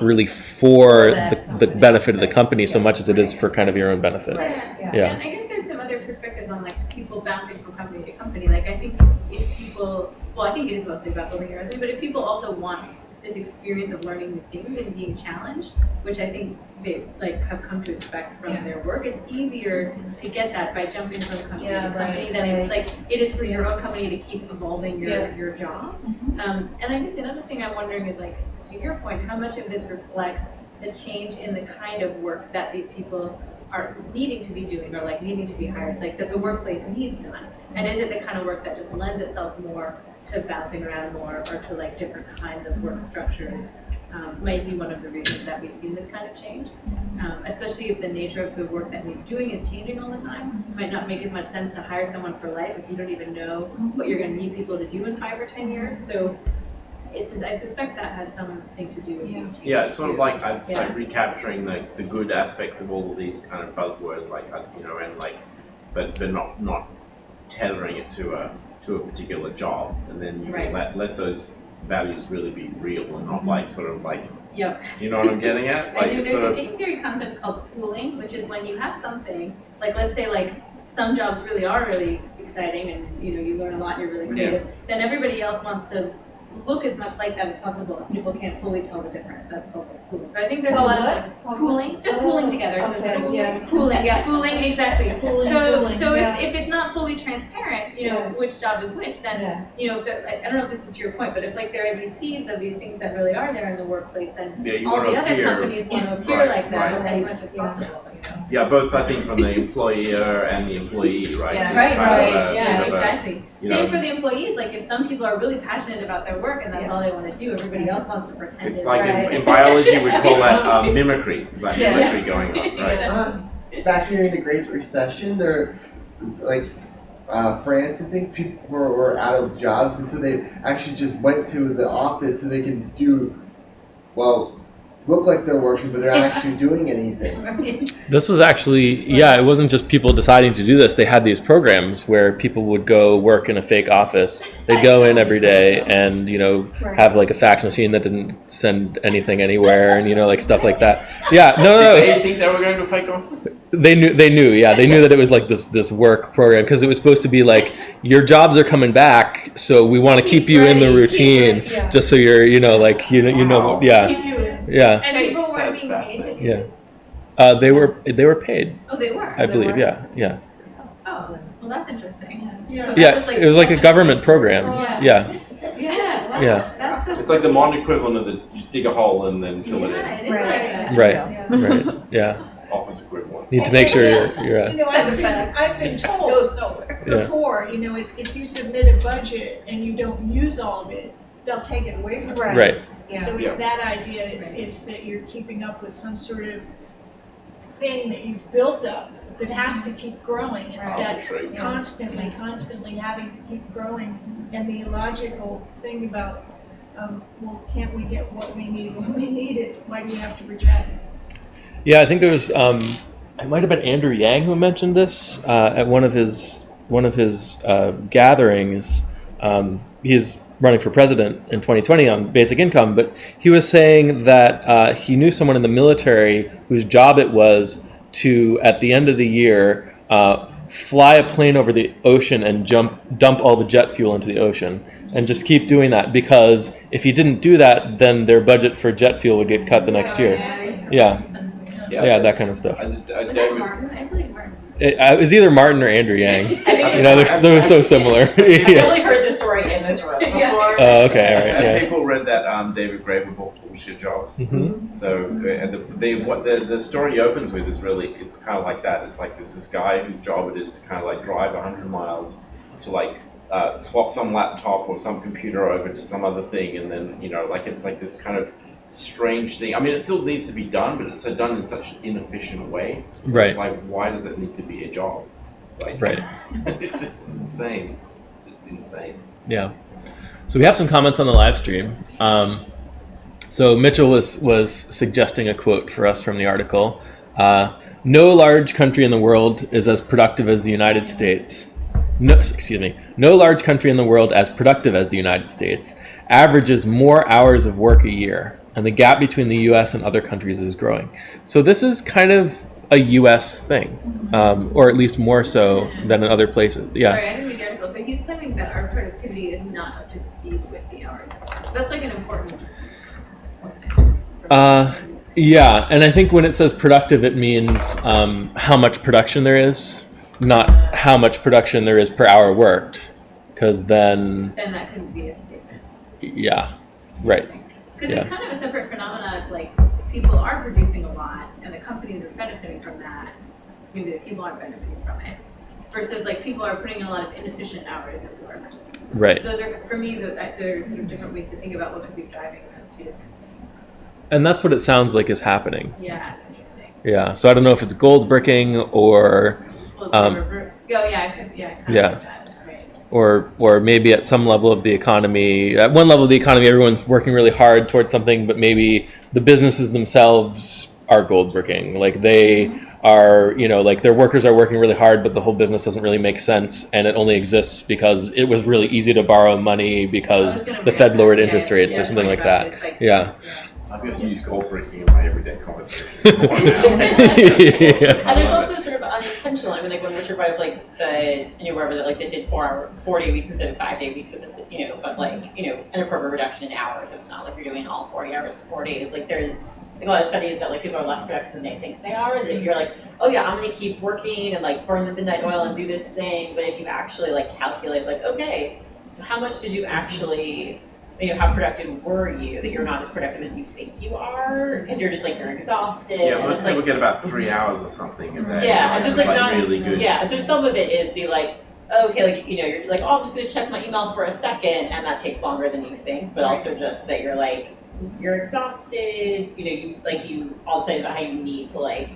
really for the benefit of the company so much as it is for kind of your own benefit.
Yeah. And I guess there's some other perspectives on like people bouncing from company to company. Like I think if people, well, I think it is mostly about building your resume, but if people also want this experience of learning new things and being challenged, which I think they like have come to expect from their work. It's easier to get that by jumping from company to company than it is for your own company to keep evolving your job. And I guess another thing I'm wondering is, like, to your point, how much of this reflects the change in the kind of work that these people are needing to be doing, or like needing to be hired, like that the workplace needs done, and is it the kind of work that just lends itself more to bouncing around more, or to like different kinds of work structures? Might be one of the reasons that we've seen this kind of change, especially if the nature of the work that needs doing is changing all the time. It might not make as much sense to hire someone for life if you don't even know what you're going to need people to do in 5 or 10 years. So I suspect that has something to do with these changes.
Yeah, it's sort of like it's like recapturing the good aspects of all of these kind of buzzwords, like and like, but not tethering it to a particular job, and then you let those values really be real and not like sort of like.
Yep.
You know what I'm getting at? Like,
There's a game theory concept called pooling, which is when you have something, like let's say like some jobs really are really exciting and you learn a lot and you're really creative, then everybody else wants to look as much like that as possible if people can't fully tell the difference. That's called like pooling. So I think there's a lot of like pooling, just pooling together. Pooling, exactly. So if it's not fully transparent, which job is which, then if I don't know if this is to your point, but if like there are these seeds of these things that really are there in the workplace, then all the other companies want to appear like that as much as possible.
Yeah, both I think from the employer and the employee, right?
Exactly. Same for the employees. Like if some people are really passionate about their work and that's all they want to do, everybody else wants to pretend.
It's like in biology we'd call that mimicry. Like mimicry going on, right?
Back during the Great Recession, there, like France, I think people were out of jobs, and so they actually just went to the office so they can look like they're working, but they're not actually doing anything.
This was actually, it wasn't just people deciding to do this. They had these programs where people would go work in a fake office. They'd go in every day and, have like a fax machine that didn't send anything anywhere and, like stuff like that. Yeah, no.
Did they think they were going to a fake office?
They knew that it was like this work program, because it was supposed to be like, your jobs are coming back, so we want to keep you in the routine, just so you're, Yeah.
And people weren't being paid to do this?
They were paid.
Oh, they were?
I believe, yeah.
Oh, well, that's interesting.
So it was like a government program. Yeah.
That's so
It's like the modern equivalent of the just dig a hole and then fill it in.
it is like that.
Right. Yeah.
Office equivalent.
Need to make sure you're
I've been told before, if you submit a budget and you don't use all of it, they'll take it away from you.
right.
So it's that idea, it's that you're keeping up with some sort of thing that you've built up that has to keep growing instead of constantly having to keep growing. And the illogical thing about, can't we get what we need when we need it? Why do we have to reject it?
Yeah, I think there was, it might have been Andrew Yang who mentioned this at one of his gatherings. He's running for president in 2020 on basic income, but he was saying that he knew someone in the military whose job it was to, at the end of the year, fly a plane over the ocean and dump all the jet fuel into the ocean, and just keep doing that, because if he didn't do that, then their budget for jet fuel would get cut the next year. Yeah, that kind of stuff.
Was that Martin? I believe Martin.
It was either Martin or Andrew Yang. They're so similar.
I've only heard this story in this room before.
Oh, okay, all right.
And people read that David Graeber book, Bullshit Jobs.
Mm-hmm.
So what the story opens with is kind of like that. It's like this guy whose job it is to kind of like drive 100 miles to like swap some laptop or some computer over to some other thing, and then it's like this kind of strange thing. I mean, it still needs to be done, but it's done in such an inefficient way.
Right.
It's like, why does it need to be a job? Like,
right.
It's just insane. It's just insane.
Yeah. So we have some comments on the live stream. So Mitchell was suggesting a quote for us from the article. No large country in the world is as productive as the United States. No large country in the world as productive as the United States averages more hours of work a year, and the gap between the U.S. and other countries is growing. So this is kind of a U.S. thing, or at least more so than in other places. Yeah.
Sorry, I didn't read the article. So he's claiming that our productivity is not up to speed with the hours. So that's like an important
Yeah, and I think when it says productive, it means how much production there is, not how much production there is per hour worked, because then,
that couldn't be a statement.
yeah, right.
Because
Yeah.
it's kind of a separate phenomenon of like people are producing a lot and the companies are benefiting from that. Maybe the people aren't benefiting from it. Versus like people are putting in a lot of inefficient hours of work.
Right.
Those are, for me, there are sort of different ways to think about what could be driving those two different things.
And that's what it sounds like is happening.
Yeah, it's interesting.
Yeah. So I don't know if it's gold bricking or
Well,
Um,
I kind of
yeah.
like that. Right.
or maybe at some level of the economy, at one level of the economy, everyone's working really hard towards something, but maybe the businesses themselves are gold bricking. Like they are, like their workers are working really hard, but the whole business doesn't really make sense, and it only exists because it was really easy to borrow money because the Fed lowered interest rates or something like that. Yeah.
I guess use gold bricking in my everyday conversation.
Yeah.
And there's also sort of unintentional. I mean, like when Richard brought up like wherever that like they did 4-day weeks instead of 5-day weeks with this, but like an appropriate reduction in hours. So it's not like you're doing all 40 hours in 4 days. Like there's like a lot of studies that like people are less productive than they think they are. That you're like, oh yeah, I'm gonna keep working and like burn the midnight oil and do this thing. But if you actually like calculate, like okay, so how much did you actually how productive were you that you're not as productive as you think you are? Because you're just like, you're exhausted.
Yeah, most
and
people get about 3 hours or something a day.
Yeah, and so it's like not,
really good.
yeah, and so some of it is the like, okay, like, you're like, oh, I'm just gonna check my email for a second, and that takes longer than you think, but also just that you're like, you're exhausted, you all decided about how you need to like,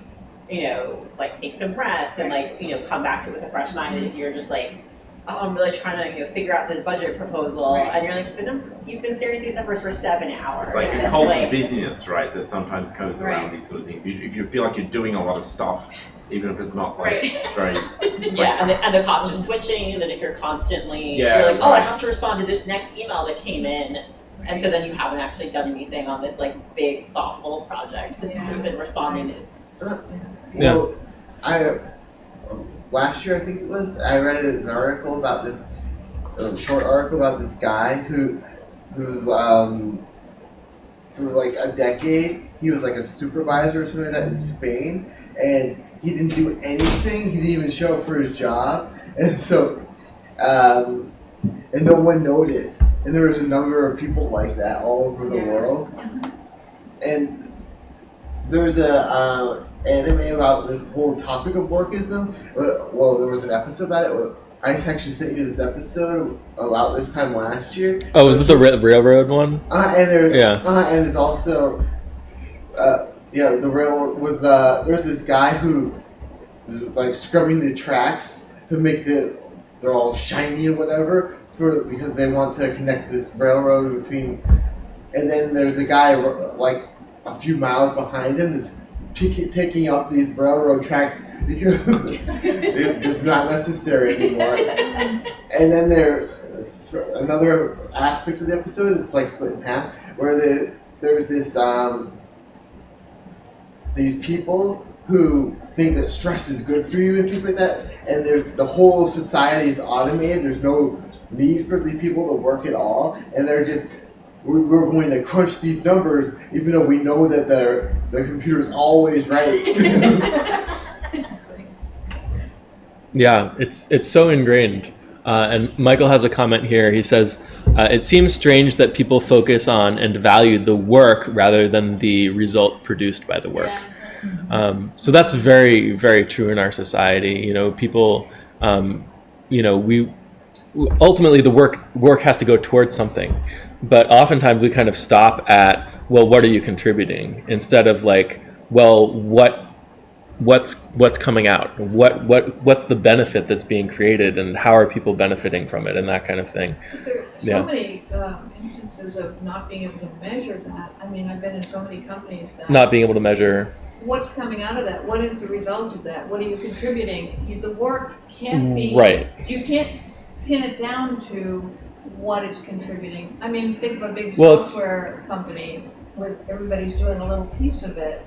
like take some rest and like, come back to it with a fresh mind, and if you're just like, oh, I'm really trying to figure out this budget proposal, and you're like, you've been staring at these numbers for 7 hours.
It's like a cult of busyness, right, that sometimes comes around these sort of things. If you feel like you're doing a lot of stuff, even if it's not like very...
Yeah, and the cost of switching, and then if you're constantly,
Yeah,
you're like, oh, I
right.
have to respond to this next email that came in, and so then you haven't actually done anything on this like big, thoughtful project, because you've just been responding to...
Well, last year I think it was, I read an article about this, a short article about this guy who for like a decade, he was like a supervisor or something like that in Spain, and he didn't do anything, he didn't even show up for his job, and so, and no one noticed, and there was a number of people like that all over the world, and there's a anime about the whole topic of workism. Well, there was an episode about it. I actually sent you this episode about this time last year.
Oh, was it the railroad one?
And there,
Yeah.
And there's also, the railroad with there's this guy who is like scrubbing the tracks to make they're all shiny and whatever because they want to connect this railroad between. And then there's a guy like a few miles behind him is taking up these railroad tracks because it's not necessary anymore. And then there's another aspect of the episode, it's like split in half, where there's this these people who think that stress is good for you and things like that, and the whole society is automated, there's no need for the people to work at all, and they're just we're going to crunch these numbers, even though we know that the computer's always right.
Yeah, it's so ingrained. And Michael has a comment here. He says, it seems strange that people focus on and value the work rather than the result produced by the work. So that's very, very true in our society. People, we ultimately the work has to go towards something. But oftentimes we kind of stop at, well, what are you contributing? Instead of like, well, what's coming out? What's the benefit that's being created, and how are people benefiting from it, and that kind of thing.
There are so many instances of not being able to measure that. I mean, I've been in so many companies that
Not being able to measure.
What's coming out of that? What is the result of that? What are you contributing? The work can't be
Right.
You can't pin it down to what it's contributing. I mean, think of a big
Well,
software company where everybody's doing a little piece of it.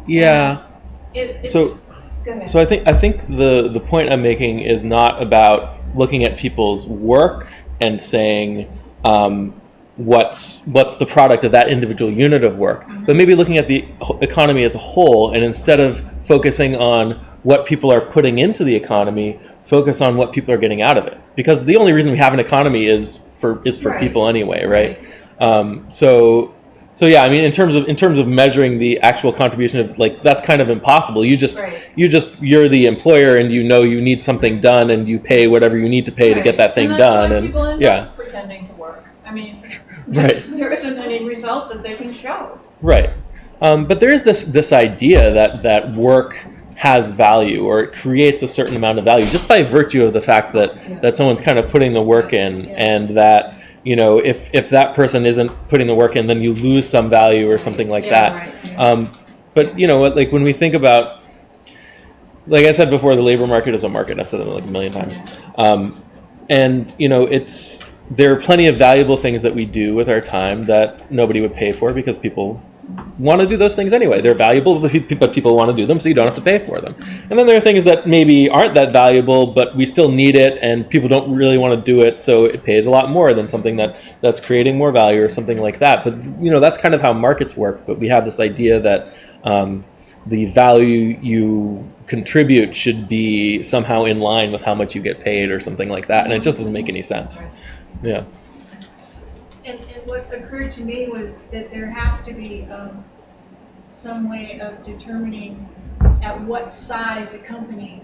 Yeah.
It's,
So
go ahead.
So I think the point I'm making is not about looking at people's work and saying, what's the product of that individual unit of work, but maybe looking at the economy as a whole, and instead of focusing on what people are putting into the economy, focus on what people are getting out of it. Because the only reason we have an economy is for
Right.
people anyway, right? So yeah, I mean, in terms of measuring the actual contribution of, like, that's kind of impossible. You're the employer, and you need something done, and you pay whatever you need to pay to get that thing
and
done.
that's why
And
people end
yeah,
up pretending to work. I mean,
Right.
there isn't any result that they can show.
right. But there is this idea that work has value, or it creates a certain amount of value just by virtue of the fact that someone's kind of putting the work in, and that, if that person isn't putting the work in, then you lose some value or something like that. But like when we think about, like I said before, the labor market is a market. I've said that like a million times. And there are plenty of valuable things that we do with our time that nobody would pay for, because people want to do those things anyway. They're valuable, but people want to do them, so you don't have to pay for them. And then there are things that maybe aren't that valuable, but we still need it, and people don't really want to do it, so it pays a lot more than something that's creating more value or something like that. But that's kind of how markets work. But we have this idea that the value you contribute should be somehow in line with how much you get paid or something like that, and it just doesn't make any sense. Yeah.
And what occurred to me was that there has to be some way of determining at what size a company,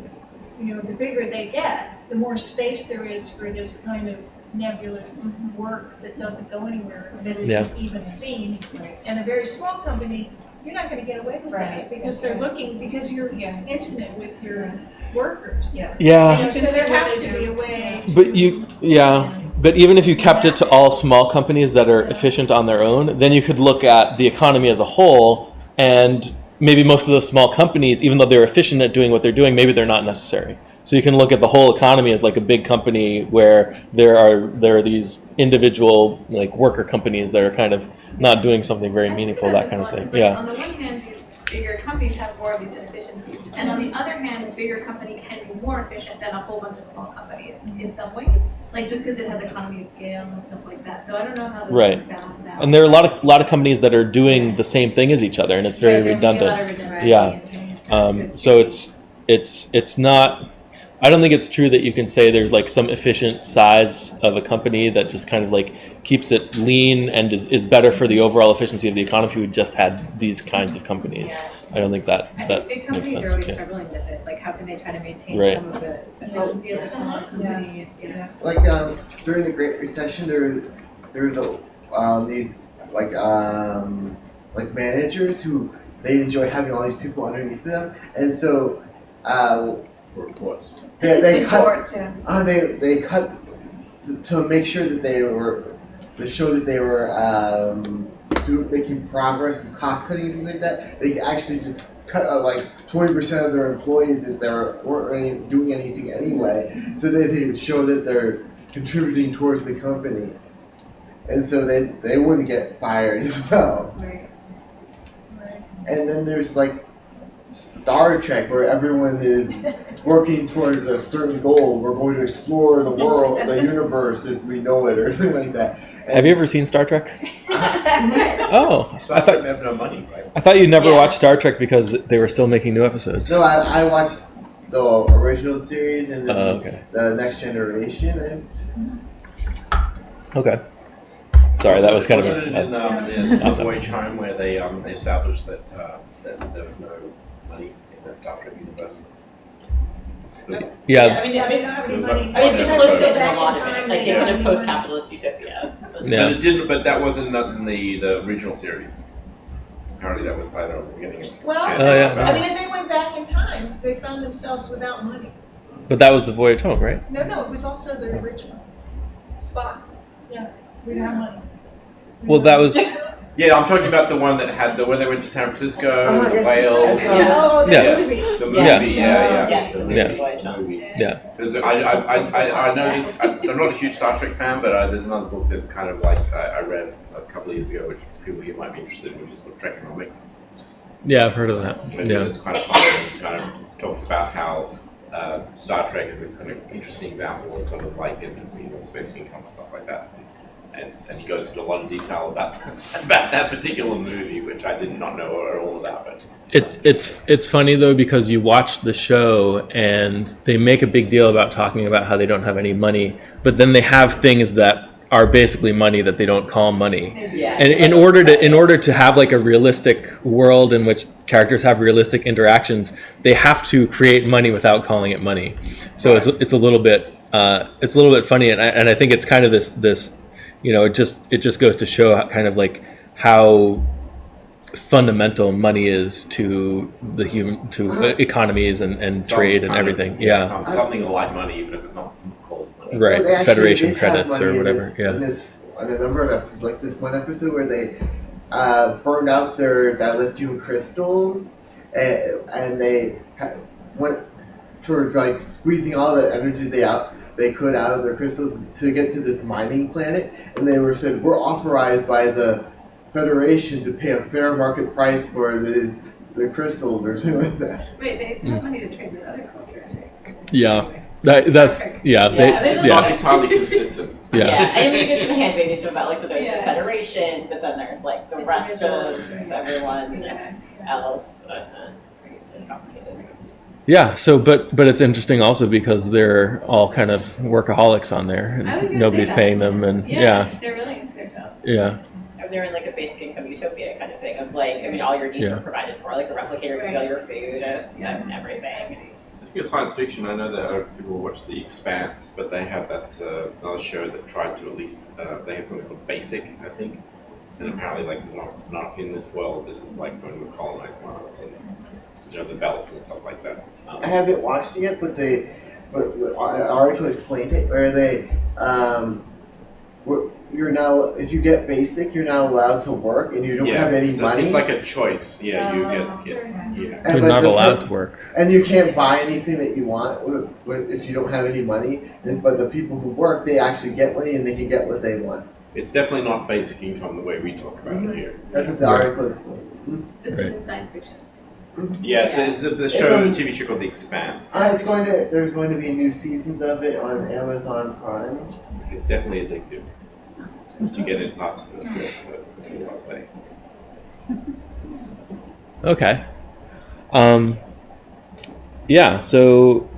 the bigger they get, the more space there is for this kind of nebulous work that doesn't go anywhere, that isn't even seen. And a very small company, you're not going to get away with that, because they're looking, because you're intimate with your workers.
Yeah.
So there has to be a way.
But even if you kept it to all small companies that are efficient on their own, then you could look at the economy as a whole, and maybe most of those small companies, even though they're efficient at doing what they're doing, maybe they're not necessary. So you can look at the whole economy as like a big company where there are these individual, like, worker companies that are kind of not doing something very meaningful, that kind of thing.
Like, on the one hand, these bigger companies have more of these inefficiencies, and on the other hand, a bigger company can be more efficient than a whole bunch of small companies in some ways. Like, just because it has economy of scale and stuff like that. So I don't know how those things balance out.
And there are a lot of companies that are doing the same thing as each other, and it's very redundant. So it's not. I don't think it's true that you can say there's like some efficient size of a company that just kind of like keeps it lean and is better for the overall efficiency of the economy if we just had these kinds of companies. I don't think that
I think big
makes
companies
sense.
are always struggling with this. Like, how can they try to maintain
Right.
some of the efficiency of the smaller company?
Like during the Great Recession, there was these like managers who they enjoy having all these people underneath them, and so
Reports.
they cut they cut to make sure that they were to show that they were making progress with cost cutting and things like that. They actually just cut like 20% of their employees that weren't doing anything anyway, so they show that they're contributing towards the company, and so they wouldn't get fired as well.
Right.
And then there's like Star Trek, where everyone is working towards a certain goal. We're going to explore the world, the universe as we know it, or something like that. And
Have you ever seen Star Trek? Oh,
So I thought they have no money, right?
I thought you never watched Star Trek because they were still making new episodes.
No, I watched the original series and then
Okay.
the Next Generation.
Okay. Sorry, that was kind of
Wasn't it in the Voyage Home where they established that there was no money in the Star Trek universe?
yeah.
I mean,
They don't have any
It was
money.
like-
I mean, it's
Oh,
implicit in
back
a lot
in
of it.
time,
Like,
they
it's in
don't
a
have
post-capitalist utopia.
Yeah.
But it didn't. But that wasn't in the original series. Apparently, that was later on the beginning. Of
Well,
Oh, yeah.
I mean, if they went back in time, they found themselves without money.
But that was the Voyage Home, right?
No, it was also the original Spot. Yeah, we didn't have money.
Well, that was.
Yeah, I'm talking about the one that had where they went to San Francisco,
yes,
Wales.
yes.
Oh, the
Yeah.
movie.
The movie,
Yeah.
Yes,
the
the
movie.
Voyage Home.
movie.
Yeah.
There's, I know this. I'm not a huge Star Trek fan, but there's another book that's kind of like I read a couple of years ago, which people here might be interested in, which is called Trekonomics.
Yeah, I've heard of that.
And
Yeah.
it's kind of fun and kind of talks about how Star Trek is a kind of interesting example of sort of like space income and stuff like that. and he goes into a lot of detail about about that particular movie, which I did not know all about. But
It's funny though, because you watch the show and they make a big deal about talking about how they don't have any money, but then they have things that are basically money that they don't call money.
Yeah.
And in order to have like a realistic world in which characters have realistic interactions, they have to create money without calling it money. So it's a little bit funny, and I think it's kind of this it just goes to show how fundamental money is to economies and trade and everything. Yeah.
Something like money, even if it's not called money.
Right.
So they actually
Federation
did have
credits
money
or
in
whatever.
on a number of episodes, like this one episode where they burned out their dilithium crystals, and they went for like squeezing all the energy they could out of their crystals to get to this mining planet, and they were said, we're authorized by the Federation to pay a fair market price for their crystals or something like that.
Wait, they have money to trade with other cultures, right?
Yeah. That's
there's
Not entirely consistent.
Yeah.
I mean, you get some hand-wavy stuff about, like, so there's the
Yeah.
Federation, but then there's, like, the rest of everyone
Okay.
else. It's complicated.
Yeah, so but it's interesting also because they're all kind of workaholics on there
I was
and
gonna
nobody's
say that.
paying them and yeah.
They're really into their jobs.
Yeah.
Or they're in, like, a basic income utopia kind of thing of, like, I mean, all your needs
Yeah.
are provided for, like a replicator to fill your food and everything.
Speaking of science fiction, I know that people watch The Expanse, but they have another show that tried to at least they have something called Basic, I think, and apparently like it's not in this world. This is like going to colonize Mars and the belt and stuff like that.
I haven't watched it yet, but an article explained it where they you're now, if you get basic, you're not allowed to work and you don't have any money.
It's like a choice. Yeah, you
that's
get
very nice.
yeah.
You're not allowed to work.
And you can't buy anything that you want if you don't have any money. But the people who work, they actually get money and they can get what they want.
It's definitely not basic income the way we talk about it here.
That's what the
Right.
article explained.
This
Right.
is in science fiction.
Yeah, it's the
It's
show,
on-
TV show called The Expanse.
There's going to be new seasons of it on Amazon Prime.
It's definitely addictive. Once you get it past the first bit, so that's what I'll say.
Okay. Yeah, so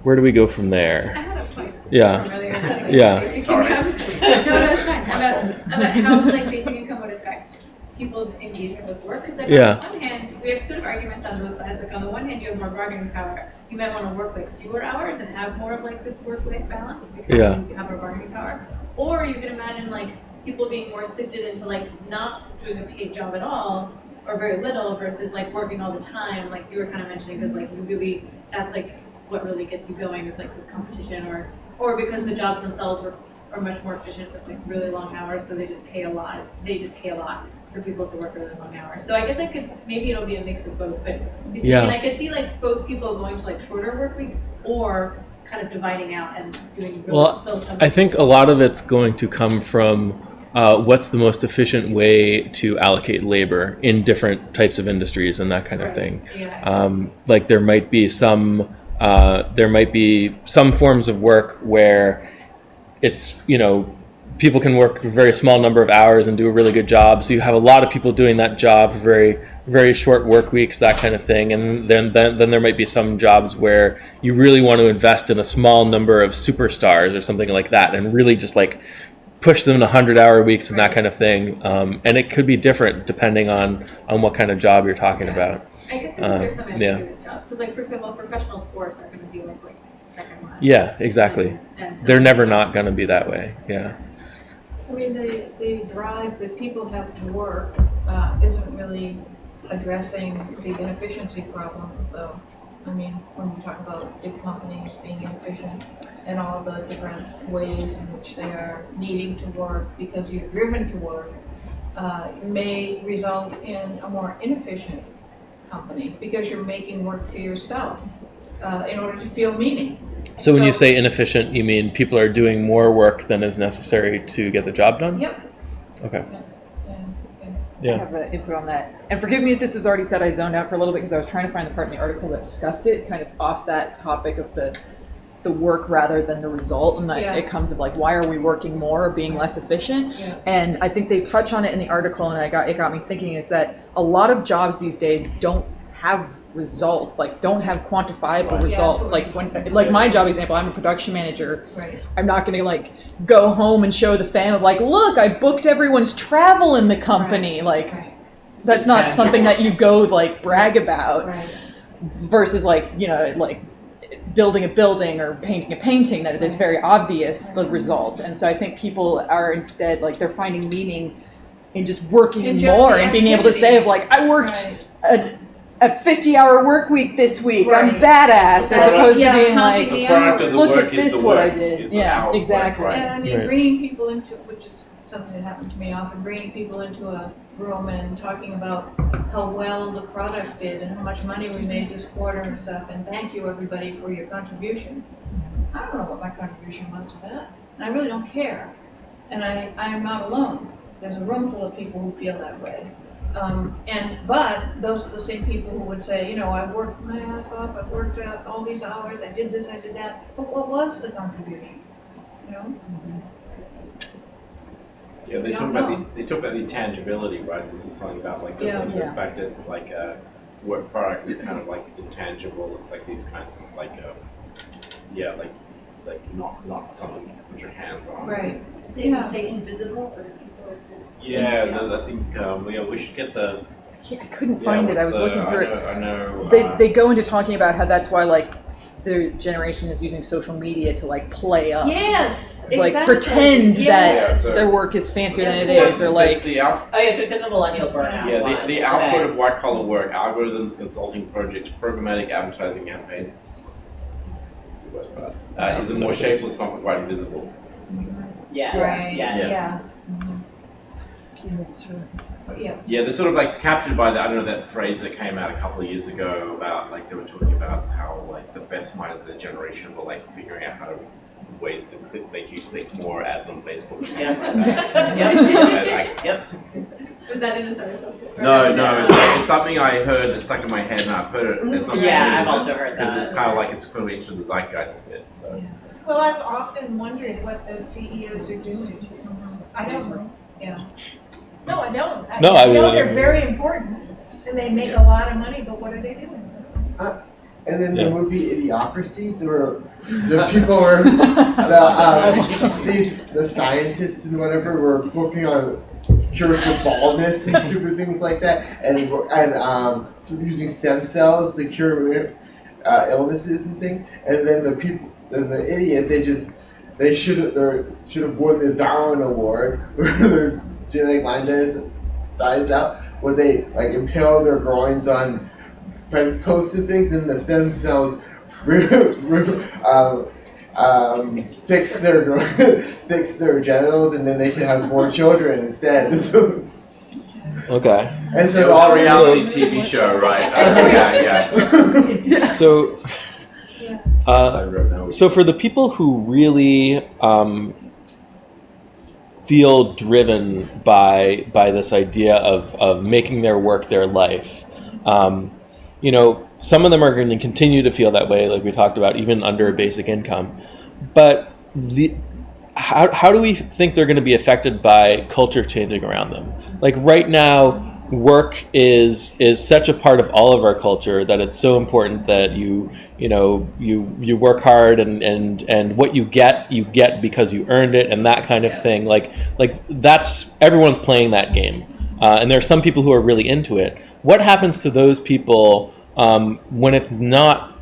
where do we go from
I
there?
had a point.
Yeah.
Earlier about, like,
Yeah.
basic
Sorry.
income. No, it's fine. About how like basic income would affect people's engagement with work. Because like
Yeah.
on the one hand, we have sort of arguments on both sides. Like on the one hand, you have more bargaining power. You might want to work like fewer hours and have more of like this work-life balance because
Yeah.
you have more bargaining power. Or you can imagine like people being more sifted into like not doing a paid job at all or very little versus like working all the time, like you were kind of mentioning, because like you really, that's like what really gets you going is like this competition, or because the jobs themselves are much more efficient with like really long hours, so they just pay a lot for people to work really long hours. So I guess maybe it'll be a mix of both, but
Yeah.
I could see like both people going to like shorter work weeks or kind of dividing out and doing really
Well,
still something.
I think a lot of it's going to come from what's the most efficient way to allocate labor in different types of industries and that kind of
Right.
thing.
Yeah.
Like there might be some forms of work where it's, people can work a very small number of hours and do a really good job. So you have a lot of people doing that job for very, very short work weeks, that kind of thing. And then there might be some jobs where you really want to invest in a small number of superstars or something like that and really just like push them to 100-hour weeks and that kind of thing. And it could be different depending on what kind of job you're talking about.
I guess there's some
yeah.
ambiguous jobs, because like for example, professional sports are going to be like second line.
Yeah, exactly.
And so-
They're never not going to be that way. Yeah.
I mean, the drive that people have to work isn't really addressing the inefficiency problem, though. I mean, when you talk about big companies being inefficient and all the different ways in which they are needing to work because you're driven to work, may result in a more inefficient company because you're making work for yourself in order to feel meaning.
So when you say inefficient, you mean people are doing more work than is necessary to get the job done?
Yep.
Okay.
I
Yeah.
have an input on that. And forgive me if this was already said, I zoned out for a little bit because I was trying to find the part in the article that discussed it, kind of off that topic of the the work rather than the result, and that
Yeah.
it comes of like, why are we working more or being less efficient?
Yeah.
And I think they touch on it in the article, and it got me thinking, is that a lot of jobs these days don't have results, like don't have quantifiable
Right.
results.
Yeah,
Like when, like my job example, I'm a production manager.
Right.
I'm not going to like go home and show the fam of like, look, I booked everyone's travel in the company. Like
Right.
that's not something that you go like brag about.
Right.
Versus like, you know, like building a building or painting a painting, that it is very obvious the result. And so I think people are instead like, they're finding meaning in just working
In just
more
the
and being able to say of like, I worked
Right.
a 50-hour work week this week. I'm
Right.
badass, as opposed
Yeah,
to being
counting
like,
the
The product of the
look
work
at
is
this
the
what
work.
I did.
Is the
Yeah,
hours work,
exactly.
right?
And I mean,
Right.
bringing people into, which is something that happened to me often, bringing people into a room and talking about how well the product did and how much money we made this quarter and stuff, and thank you everybody for your contribution. I don't know what my contribution was to that, and I really don't care. And I'm not alone. There's a room full of people who feel that way. But those are the same people who would say, you know, I worked my ass off, I worked all these hours, I did this, I did that, but what was the contribution? You know?
Yeah, they
I
talk
don't
about
know.
the intangibility, right? This is something about like the,
Yeah.
the
Yeah.
fact that it's like a work product is kind of like intangible. It's like these kinds of like not something you can put your hands on.
Right.
They
Yeah.
would say invisible, but people are visible.
Yeah, I think we should get the.
I couldn't find it. I was looking through it.
I know.
They go into talking about how that's why like the generation is using social media to like play up,
Yes,
like
exactly.
pretend
Yes.
Yeah,
that
so-
their work is fancier than it
So
is, or
it's
like
the out,
Oh yeah, so it's in the millennial burnout.
yeah,
one.
the output of white collar work, algorithms, consulting projects, programmatic advertising campaigns. That's the worst part. Is a more shapeless, not quite invisible.
Yeah.
Right.
Yeah.
Yeah. Yeah.
Yeah, they're sort of like captured by that. I don't know, that phrase that came out a couple of years ago about like they were talking about how like the best minds of their generation were like figuring out how to ways to make you click more ads on Facebook. Or something
Yeah.
like that.
Yep.
And,
Yep.
Was that in this article?
no, it's something I heard that stuck in my head, and I've heard it. It's not
Yeah, I've also heard
because
that.
it's kind of like it's clearly into the zeitgeist a bit. So
Well, I've often wondered what those CEOs are doing. I don't know.
Yeah.
No, I don't.
No, I
know
mean-
they're very important, and they make a lot of money, but what are they doing?
And then
Yeah.
the movie Idiocracy, the people were the scientists and whatever were working on cures for baldness and stupid things like that, and sort of using stem cells to cure illnesses and things. And then the idiots, they should have won the Darwin Award where their genetic line dies out. Where they like impale their groins on fence posts and things, and the stem cells fix their genitals, and then they can have more children instead.
Okay.
And so
it was a reality TV show, right? Yeah.
So,
I wrote down.
so for the people who really feel driven by this idea of making their work their life, you know, some of them are going to continue to feel that way, like we talked about, even under a basic income. But how do we think they're going to be affected by culture changing around them? Like right now, work is such a part of all of our culture that it's so important that you work hard and what you get because you earned it and that kind of thing. Like that's everyone's playing that game, and there are some people who are really into it. What happens to those people when it's not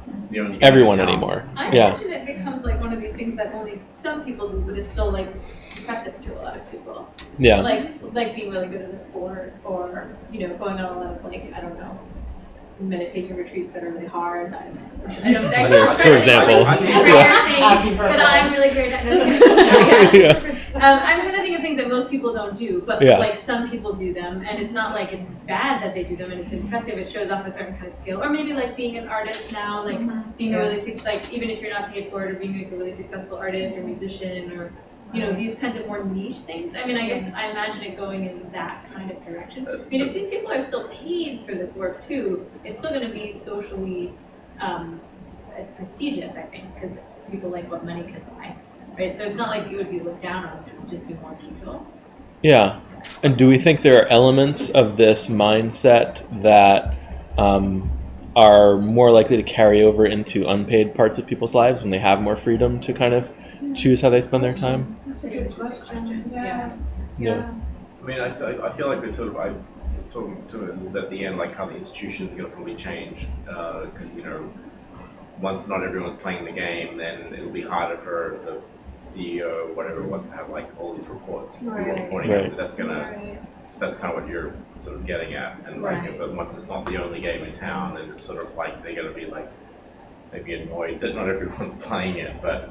everyone anymore?
I
Yeah.
imagine it becomes like one of these things that only some people do, but it's still like impressive to a lot of people.
Yeah.
Like being really good at a sport, or going on a lot of like, I don't know, meditation retreats that are really hard. I don't
For example.
that I'm really great at. I'm trying to think of things that most people don't do, but
Yeah.
like some people do them, and it's not like it's bad that they do them, and it's impressive. It shows off a certain kind of skill, or maybe like being an artist now, like being a really like even if you're not paid for it, or being like a really successful artist or musician, or these kinds of more niche things. I mean, I guess I imagine it going in that kind of direction. I mean, if these people are still paid for this work too, it's still going to be socially prestigious, I think, because people like what money can buy, right? So it's not like you would be looked down on, it would just be more neutral.
Yeah. And do we think there are elements of this mindset that are more likely to carry over into unpaid parts of people's lives when they have more freedom to kind of choose how they spend their time?
That's a good question. Yeah.
Yeah.
I mean, I feel like I was talking to it a little bit at the end, like how the institutions are going to probably change, because once not everyone's playing the game, then it'll be harder for the CEO or whatever wants to have like all these reports reporting
Right.
out. But that's kind of what you're sort of getting at, and like, but once it's not the only game in town, then it's sort of like they're going to be like maybe annoyed that not everyone's playing it, but.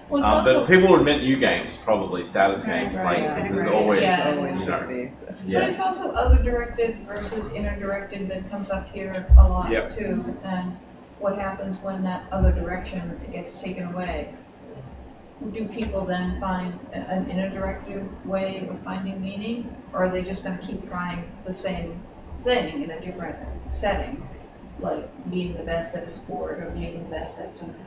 Well, it's also,
But people would admit new games, probably status games,
right,
like
right,
there's
right.
always,
Yeah.
you know,
but it's also other directed versus inner directed that comes up here a lot
Yep.
too. And what happens when that other direction gets taken away? Do people then find an inner directed way of finding meaning, or are they just going to keep trying the same thing in a different setting, like being the best at a sport or being the best at something?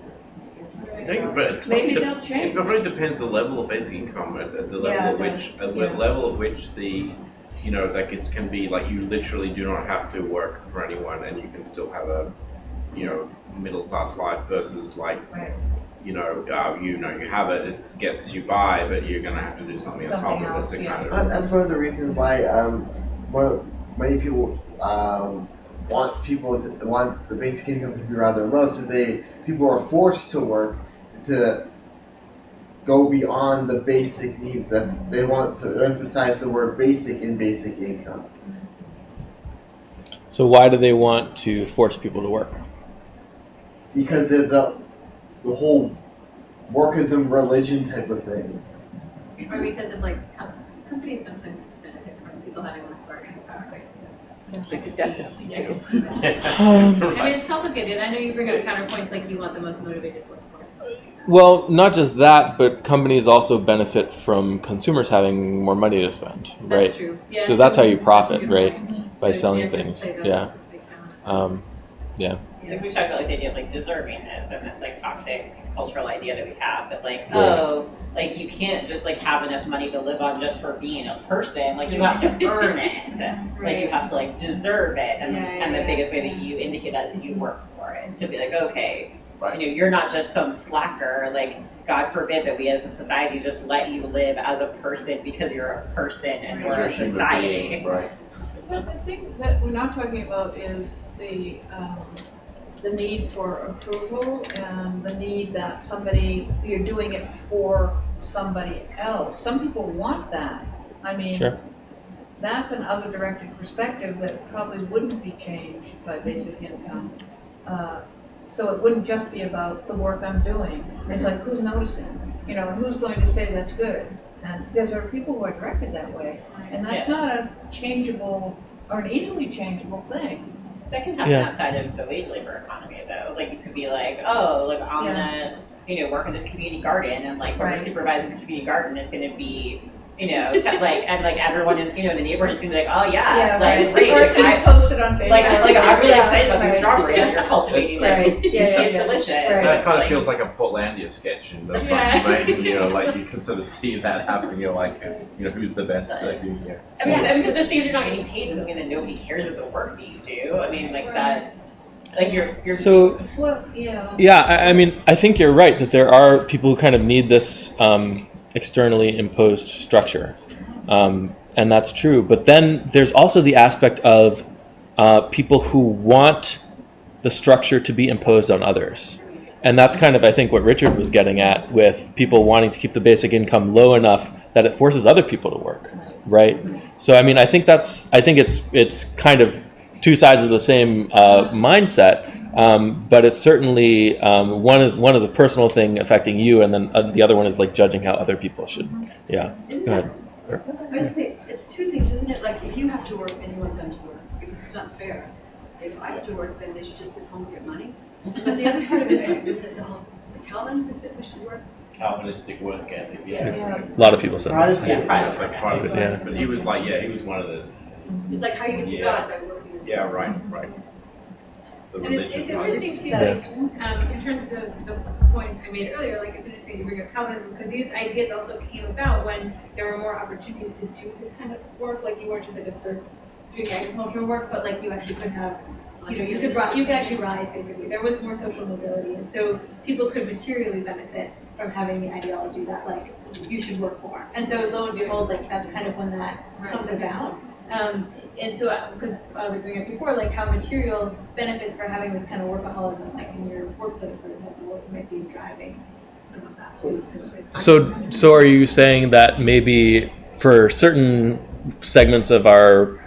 I think, but it
Maybe
probably
they'll change.
It probably depends the level of basic income at the level
Yeah,
at
it
which
does.
the level at which the like it can be like you literally do not have to work for anyone and you can still have a middle class life versus like
Right.
you have it gets you by, but you're gonna have to do something on top
Something
of it
else,
to
yeah.
kind of
That's one of the reasons why many people want the basic income to be rather low, so people are forced to work to go beyond the basic needs. They want to emphasize the word basic in basic income.
So why do they want to force people to work?
Because of the whole workism religion type of thing.
Or because of like companies sometimes benefit from people having less bargaining power, right?
Definitely.
I can see that. I mean, it's complicated. I know you bring up counterpoints like you want the most motivated workforce.
Well, not just that, but companies also benefit from consumers having more money to spend, right?
That's true. Yeah,
So that's how you
that's a
profit,
good
right?
point.
By
So
selling
you have to
things.
play those
Yeah.
big balance.
Yeah.
Like we've talked about like the idea of like deservingness and this like toxic cultural idea that we have that like
Right.
like you can't just like have enough money to live on just for being a person. Like you have to earn it. Like you have to like deserve it. And the biggest way that you indicate that is that you work for it. To be like, okay, you're not just some slacker. Like God forbid that we as a society just let you live as a person because you're a person and we're a society.
being, right?
But the thing that we're not talking about is the need for approval and the need that you're doing it for somebody else. Some people want that. I mean,
Sure.
that's an other directed perspective that probably wouldn't be changed by basic income. So it wouldn't just be about the work I'm doing. It's like, who's noticing? And who's going to say that's good? And because there are people who are directed that way. And that's not a changeable or an easily changeable thing.
That can happen outside of the wage labor economy, though. Like, you could be like, oh, like, I'm gonna, work in this community garden, and like, whoever supervises the community garden is gonna be, everyone in, the neighborhood is gonna be like, oh great.
Or I post it on Facebook.
I'm really excited about these strawberries that you're cultivating. It tastes delicious.
That kind of feels like a Portlandia sketch in the front, right? Like you can sort of see that happening. You're like, who's the best?
I mean, because just because you're not getting paid doesn't mean that nobody cares about the work that you do. I mean, like that's like you're.
So.
Well, yeah.
Yeah, I mean, I think you're right that there are people who kind of need this externally imposed structure, and that's true. But then there's also the aspect of people who want the structure to be imposed on others. And that's kind of, I think, what Richard was getting at with people wanting to keep the basic income low enough that it forces other people to work, right? So, I mean, I think it's kind of two sides of the same mindset, but it's certainly one is a personal thing affecting you, and then the other one is like judging how other people should. Yeah, go ahead.
I just think it's two things, isn't it? Like if you have to work and you want them to work, because it's not fair. If I have to work, then they should just sit home and get money. But the other part of it is like, isn't it Calvin who said we should work?
Calvinistic work ethic,
A lot of people say that.
Protestant.
But he was like, he was one of the.
It's like how you get to God by working yourself.
Yeah, right. The
And it's
religion.
interesting too,
Yes.
in terms of the point I made earlier, like it's interesting you bring up Calvinism because these ideas also came about when there were more opportunities to do this kind of work. Like you weren't just like a serf doing agricultural work, but like you actually could have, you know, you could actually rise basically. There was more social mobility, and so people could materially benefit from having the ideology that like you should work more. And so lo and behold, like that's kind of when that comes about. And so, because I was bringing up before, like how material benefits for having this kind of workaholism, like in your workplace, for example, might be driving some of that.
So are you saying that maybe for certain segments of our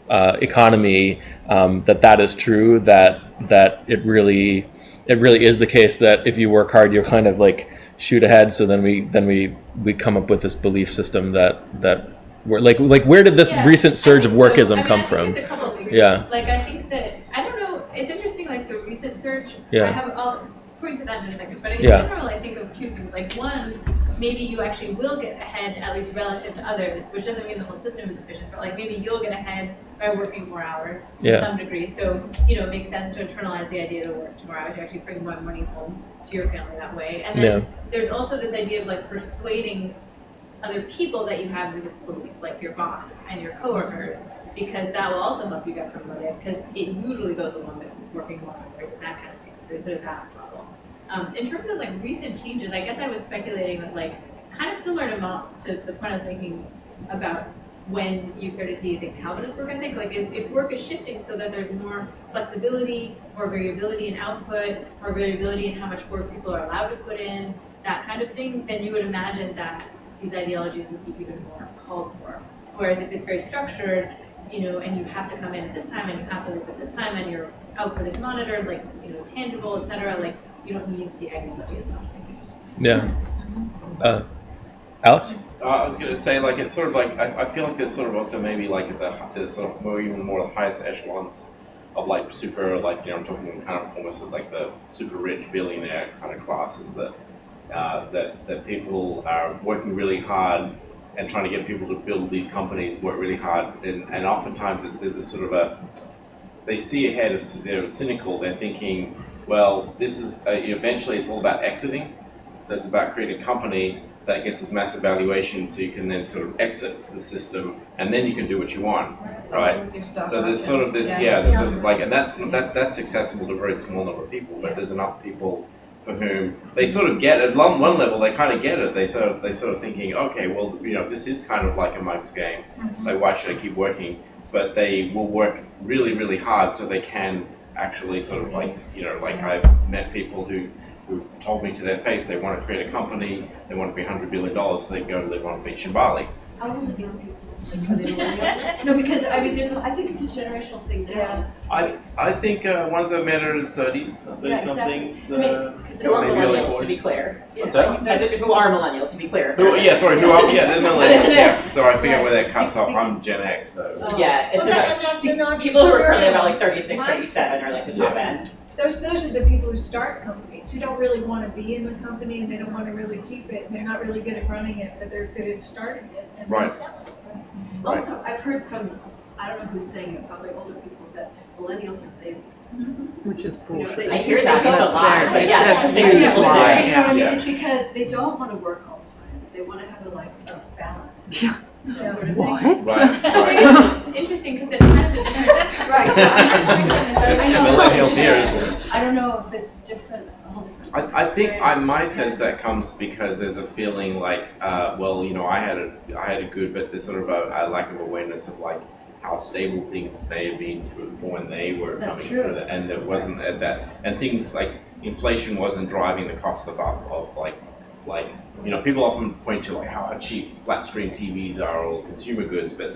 economy, that is true, that it really is the case that if you work hard, you'll kind of like shoot ahead. So then we come up with this belief system that we're like where did this recent surge of workism come from?
It's a couple of things.
Yeah.
Like I think that I don't know. It's interesting. Like the recent surge.
Yeah.
I'll point to that in a second. But in
Yeah.
general, I think of two things. Like one, maybe you actually will get ahead at least relative to others, which doesn't mean the whole system is efficient. But like maybe you'll get ahead by working more hours to some degree. So it makes sense to internalize the idea to work more hours. You actually bring more money home to your family that way. And then there's also this idea of like persuading other people that you have this belief, like your boss and your coworkers, because that will also help you get promoted, because it usually goes along with working more hours and that kind of thing. So there's sort of that problem. In terms of like recent changes, I guess I was speculating that like kind of similar to the point I was making about when you start to see the Calvinist work, I think, like if work is shifting so that there's more flexibility, more variability in output, more variability in how much work people are allowed to put in, that kind of thing, then you would imagine that these ideologies would be even more called for. Whereas if it's very structured, and you have to come in at this time and you have to leave at this time and your output is monitored, like, tangible, et cetera, like you don't need the ideology as much.
Yeah. Alex?
I was going to say, like, it's sort of like, I feel like there's sort of also maybe like the sort of more, even more the highest echelons of like super, like, I'm talking kind of almost like the super rich billionaire kind of classes that people are working really hard and trying to get people to build these companies, work really hard, and oftentimes there's a sort of they see ahead, they're cynical, they're thinking, well, this is, eventually it's all about exiting, so it's about creating a company that gets this massive valuation so you can then sort of exit the system and then you can do what you want, right? So there's sort of this, there's sort of like, and that's accessible to a very small number of people, but there's enough people for whom they sort of get at one level, they kind of get it. They sort of thinking, okay, well, this is kind of like a mug's game. Like, why should I keep working? But they will work really, really hard so they can actually sort of like, I've met people who told me to their face they want to create a company, they want to be $100 billion, so they go to live on a beach in Bali.
How old are these people? Like, are they millennials? No, because I mean, I think it's a generational thing now.
I think ones I've met are in 30s, 30-somethings.
Who are millennials, to be clear?
What's that?
As if who are millennials, to be clear?
They're millennials, yeah. So I forget where that cuts off. I'm Gen X, so.
Yeah, it's people who are currently about like 36, 37 are like the top end.
Those are the people who start companies, who don't really want to be in the company and they don't want to really keep it, and they're not really good at running it, but they're good at starting it and then selling it.
Also, I've heard from, I don't know who's saying it, probably older people, that millennials are lazy.
Which is bullshit.
I hear that, it's a lie, but
yes,
it's
a huge lie.
You know what I mean? It's because they don't want to work all the time. They want to have a life of balance.
Yeah.
That sort of
What?
thing.
It's interesting because it's kind of the difference.
Right. So
It's
I know.
millennial fear, isn't it?
I don't know if it's different, a whole different.
I think my sense that comes because there's a feeling like, I had a good, but there's sort of a lack of awareness of like how stable things may have been for when they were coming through it, and there wasn't at that, and things like inflation wasn't driving the cost of people often point to like how cheap flat screen TVs are or consumer goods, but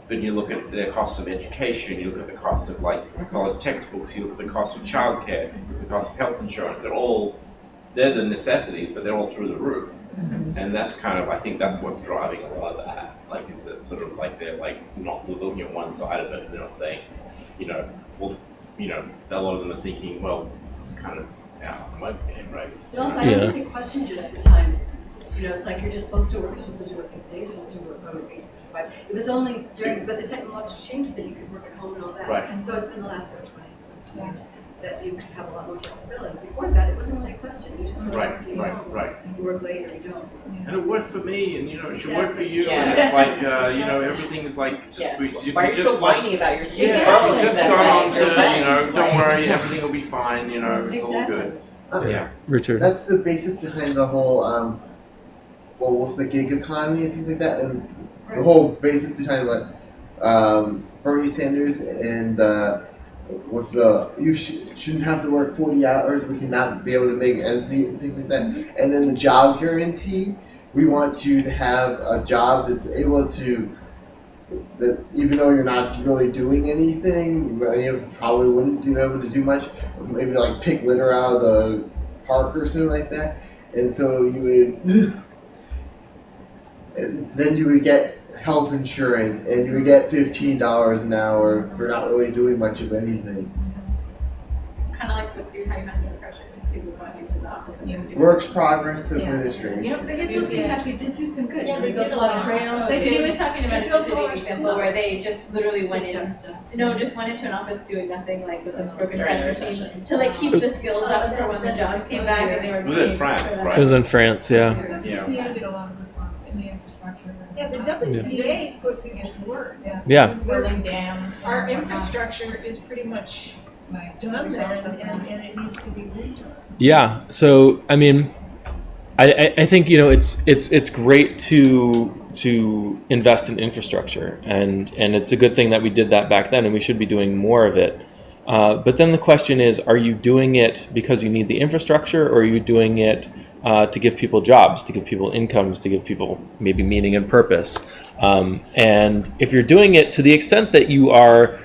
you look at the cost of education, you look at the cost of like college textbooks, you look at the cost of childcare, you look at the cost of health insurance. They're the necessities, but they're all through the roof. And that's kind of, I think that's what's driving a lot of that. Like, is that sort of like they're like not looking at one side of it, they're saying, a lot of them are thinking, well, this is kind of our mug's game, right?
And also, I don't think they questioned it at the time. It's like you're just supposed to work, you're supposed to do what they say, you're supposed to work on 8 to 5. It was only during, but the technological changes that you could work at home and all that.
Right.
And so it's been the last 20 years. that you could have a lot more flexibility. Before that, it wasn't really a question. You just
Right.
You work late or you don't.
And it worked for me, and it should work for
Exactly.
you.
Yeah.
And it's like everything is like just
Yeah.
you
Why are
can
you
just
so whiny about your student
yeah, you
loans?
just
That's
go on
like
to
your rent,
don't
right?
worry, everything will be fine. It's all good. So, yeah.
Richard.
That's the basis behind the whole, with the gig economy and things like that, and the whole basis behind what Bernie Sanders and with the shouldn't have to work 40 hours, we cannot be able to make ends meet and things like that, and then the job guarantee. We want you to have a job that's able to, that even though you're not really doing anything, many of you probably wouldn't be able to do much, maybe like pick litter out of the park or something like that, and so you would, and then you would get health insurance, and you would get $15 an hour for not really doing much of anything.
Kind of like what you're talking about under pressure, people going into the office and doing.
Works progress administration.
You know, but yet those things actually did do some good.
Yeah, they
built
did
a lot of
a lot.
trails.
They
Like he
did.
was talking about
They
a
built
specific
all our
example where
schools.
they just literally went in. Just went into an office doing nothing, like with a broken press machine, to like keep the skills up for when the jobs came back and they were.
It was in
paid
France,
for that.
right?
It was in France, yeah.
Yeah.
Yeah, did a lot of reform in the infrastructure.
Yeah, the WPA put people to work.
Yeah.
Building dams. and
Our
whatnot.
infrastructure is pretty much
Right.
done then, and it needs to be redone.
Yeah. So I mean, I think it's great to invest in infrastructure, and it's a good thing that we did that back then, and we should be doing more of it. But then the question is, are you doing it because you need the infrastructure, or are you doing it to give people jobs, to give people incomes, to give people maybe meaning and purpose? And if you're doing it to the extent that you are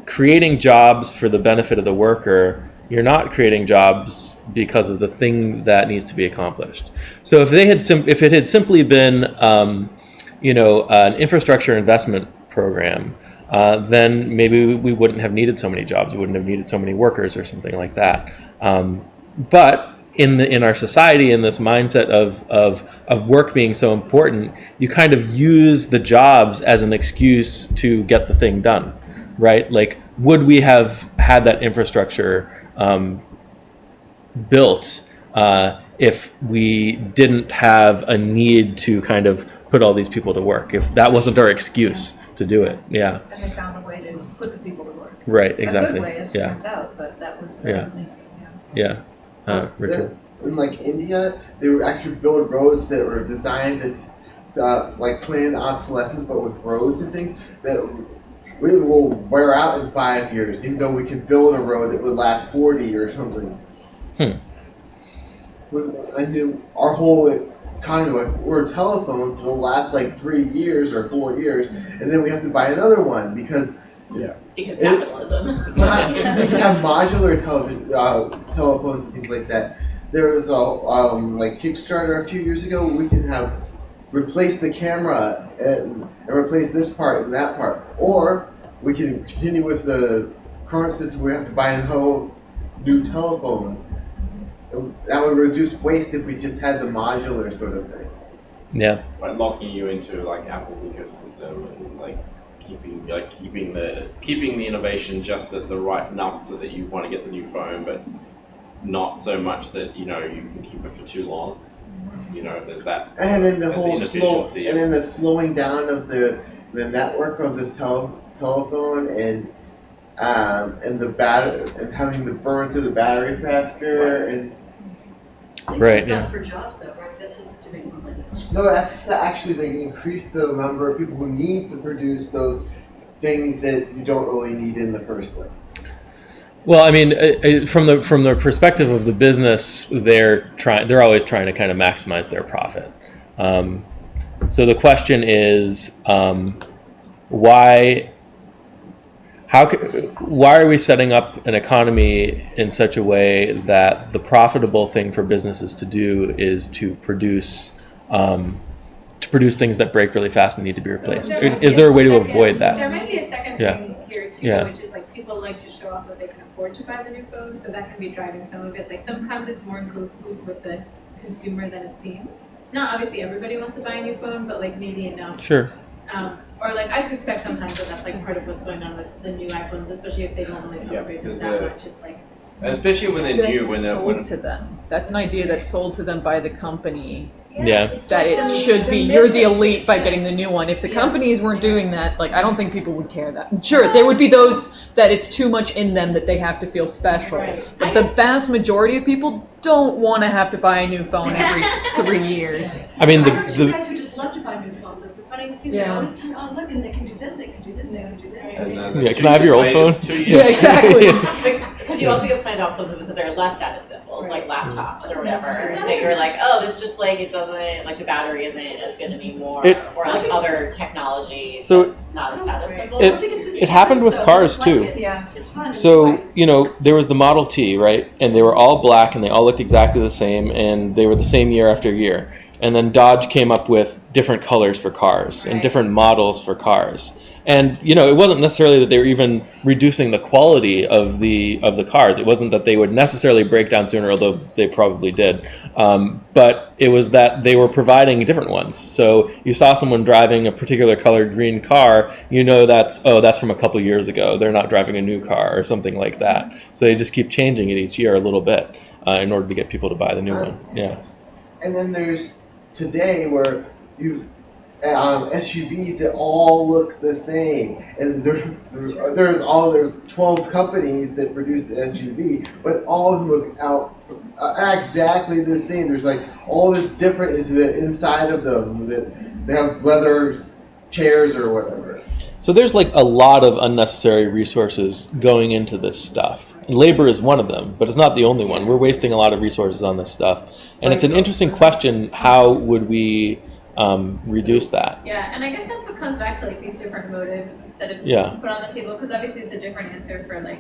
creating jobs for the benefit of the worker, you're not creating jobs because of the thing that needs to be accomplished. So if if it had simply been an infrastructure investment program, then maybe we wouldn't have needed so many jobs. We wouldn't have needed so many workers or something like that. But in our society, in this mindset of work being so important, you kind of use the jobs as an excuse to get the thing done, right? Like, would we have had that infrastructure built if we didn't have a need to kind of put all these people to work? If that wasn't our excuse to do it, yeah.
And they found a way to put the people to work.
Right, exactly.
A good way, as it
Yeah,
turns out, but that was
Yeah.
the thing.
yeah. Richard?
In like India, they would actually build roads that were designed to like planned obsolescence, but with roads and things that we will wear out in 5 years, even though we could build a road that would last 40 or something. And our whole economy, we're telephones, they'll last like 3 years or 4 years, and then we have to buy another one because
Because capitalism.
we can have modular telephones and things like that. There was a like Kickstarter a few years ago. We can have replace the camera and replace this part and that part, or we can continue with the current system. We have to buy a whole new telephone. That would reduce waste if we just had the modular sort of thing.
Yeah.
Like locking you into like Apple's ecosystem and like keeping the innovation just at the right enough so that you want to get the new phone, but not so much that you can keep it for too long. There's that.
And then the
there's
whole
inefficiency
and then the slowing down of the network of this telephone and the battery and having to burn through the battery faster and.
At least
Right,
it's
yeah.
not for jobs though, right? That's just to make more money.
No, that's to actually like increase the number of people who need to produce those things that you don't really need in the first place.
Well, I mean, from the perspective of the business, they're always trying to kind of maximize their profit. So the question is, why are we setting up an economy in such a way that the profitable thing for businesses to do is to produce things that break really fast and need to be replaced? Is there a way to avoid that?
There might be a second
Yeah.
thing here too,
Yeah.
which is like people like to show off that they can afford to buy the new phone, so that can be driving some of it. Like sometimes it's more in cahoots with the consumer than it seems. Not obviously everybody wants to buy a new phone, but like maybe enough.
Sure.
Or Or like I suspect sometimes that's like part of what's going on with the new iPhones, especially if they don't really
Yeah,
upgrade them
because,
that much. It's like
and especially when they're
That's
new, when they're
sold to them. That's an idea that's sold to them by the company.
Yeah.
It's
That
like
it
the-
should
the
be,
myth
you're the
of
elite by getting the
success.
new one. If the
Yeah.
companies weren't doing that, like, I don't think people would care that. Sure, there would be those that it's too much in them that they have to feel special.
Right.
But
I
the
guess-
vast majority of people don't want to have to buy a new phone every 3 years.
I mean,
I know two
the
guys who just love to buy new phones. It's the funniest thing.
Yeah.
They always say, "Oh, look, and they can do this, they can do this, they can do this."
and,
Yeah, can I have your old phone?
2 years.
Yeah, exactly.
Because you also get planned obsolescence that there are less status symbols, like laptops or whatever.
Right.
That you're like, oh, this just like it doesn't like the battery isn't as good anymore,
It-
or
I
like
think it's
other
just-
technology
So-
that's not a status symbol.
It-
I think it's just
it happened with
nice, though.
cars,
I just
too.
like it.
Yeah.
It's fun. It's
So,
nice.
you know, there was the Model T, right? And they were all black and they all looked exactly the same and they were the same year after year. And then Dodge came up with different colors for cars and
Right.
different models for cars. And, you know, it wasn't necessarily that they were even reducing the quality of the cars. It wasn't that they would necessarily break down sooner, although they probably did. But it was that they were providing different ones. So you saw someone driving a particular colored green car, you know that's from a couple years ago. They're not driving a new car or something like that. So they just keep changing it each year a little bit in order to get people to buy the new one. Yeah.
And then there's today where you've SUVs that all look the same, and there's 12 companies that produce an SUV, but all of them look out exactly the same. There's like all that's different is the inside of them, that they have leather chairs or whatever.
So there's like a lot of unnecessary resources going into this stuff. And labor is one of them, but it's not the only one. We're wasting a lot of resources on this stuff. And it's an interesting question, how would we reduce that?
Yeah, and I guess that's what comes back to like these different motives that have
Yeah.
been put on the table, because obviously it's a different answer for like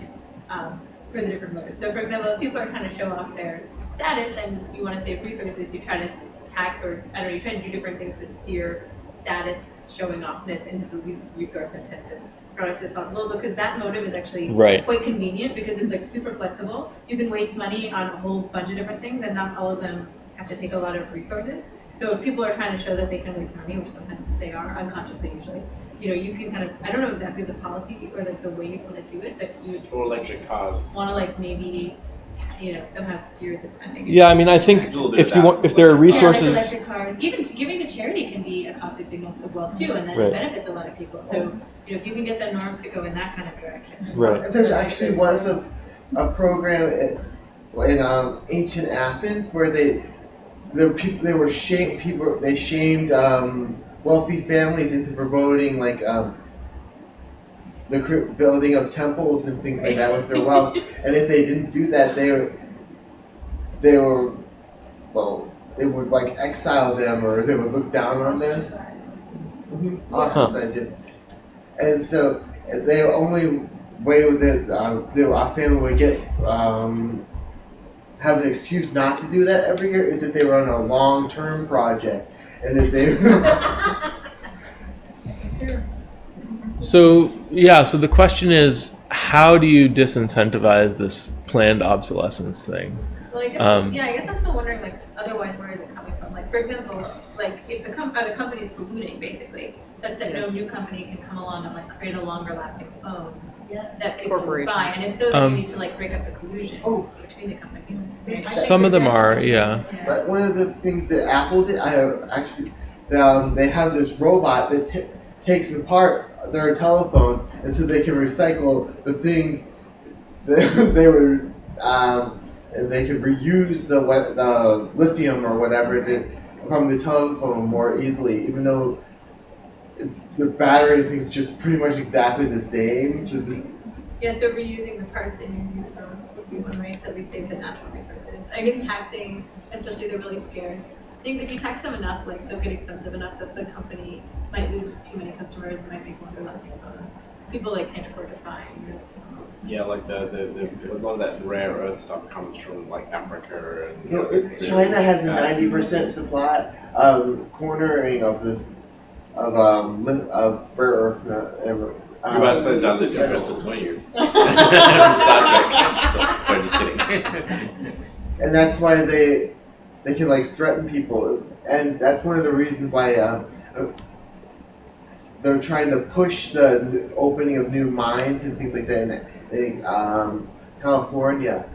for the different motives. So for example, if people are trying to show off their status and you want to save resources, you try to tax, or I don't know, you try to do different things to steer status showing offness into the least resource intensive products as possible, because that motive is actually
Right.
quite convenient because it's like super flexible. You can waste money on a whole bunch of different things and not all of them have to take a lot of resources. So if people are trying to show that they can waste money, which sometimes they are, unconsciously usually, you know, you can kind of, I don't know exactly the policy or like the way you want to do it, but you would
Or electric cars.
want to like maybe, you know, somehow steer the spending.
Yeah, I mean, I think
It's a little bit
if
of
you
that.
want, if there are
Yeah, like
resources,
electric cars. Even giving to charity can be a costly signal of wealth too, and then
Right.
it benefits a lot of people. So, you know, if you can get the norms to go in that kind of direction.
right?
There actually was a program in ancient Athens where they shamed wealthy families into promoting like the building of temples and things like that with their wealth. And if they didn't do that, they would like exile them, or they would look down on them. Ostracized, yes. And so the only way that our family would get have an excuse not to do that every year is if they were on a long-term project, and if they
So yeah, so the question is, how do you disincentivize this planned obsolescence thing?
Well, I guess, I guess I'm still wondering, like, otherwise, where is it coming from? Like, for example, like, if the company's polluting, basically, such that no new company can come along and, like, create a longer-lasting phone that people would buy. And if so, then you need to, like, break up the collusion between the companies. Right?
Some of them are, yeah.
But one of the things that Apple did, they have this robot that takes apart their telephones, and so they can recycle the things that they were, and they can reuse the lithium or whatever from the telephone more easily, even though the battery thing's just pretty much exactly the same. So
Yeah, so reusing the parts in your new phone would be one way to at least save the natural resources. I guess taxing, especially the really scarce. I think if you tax them enough, like they'll get expensive enough that the company might lose too many customers and might make longer lasting phones. People like can't afford to buy.
Yeah, like the a lot of that rare earth stuff comes from like Africa and.
China has a 90% supply cornering of this of rare earth.
You're about to say that lithium crystals, weren't you? From Star Trek. So just kidding.
And that's why they can like threaten people, and that's one of the reasons why they're trying to push the opening of new mines and things like that in California,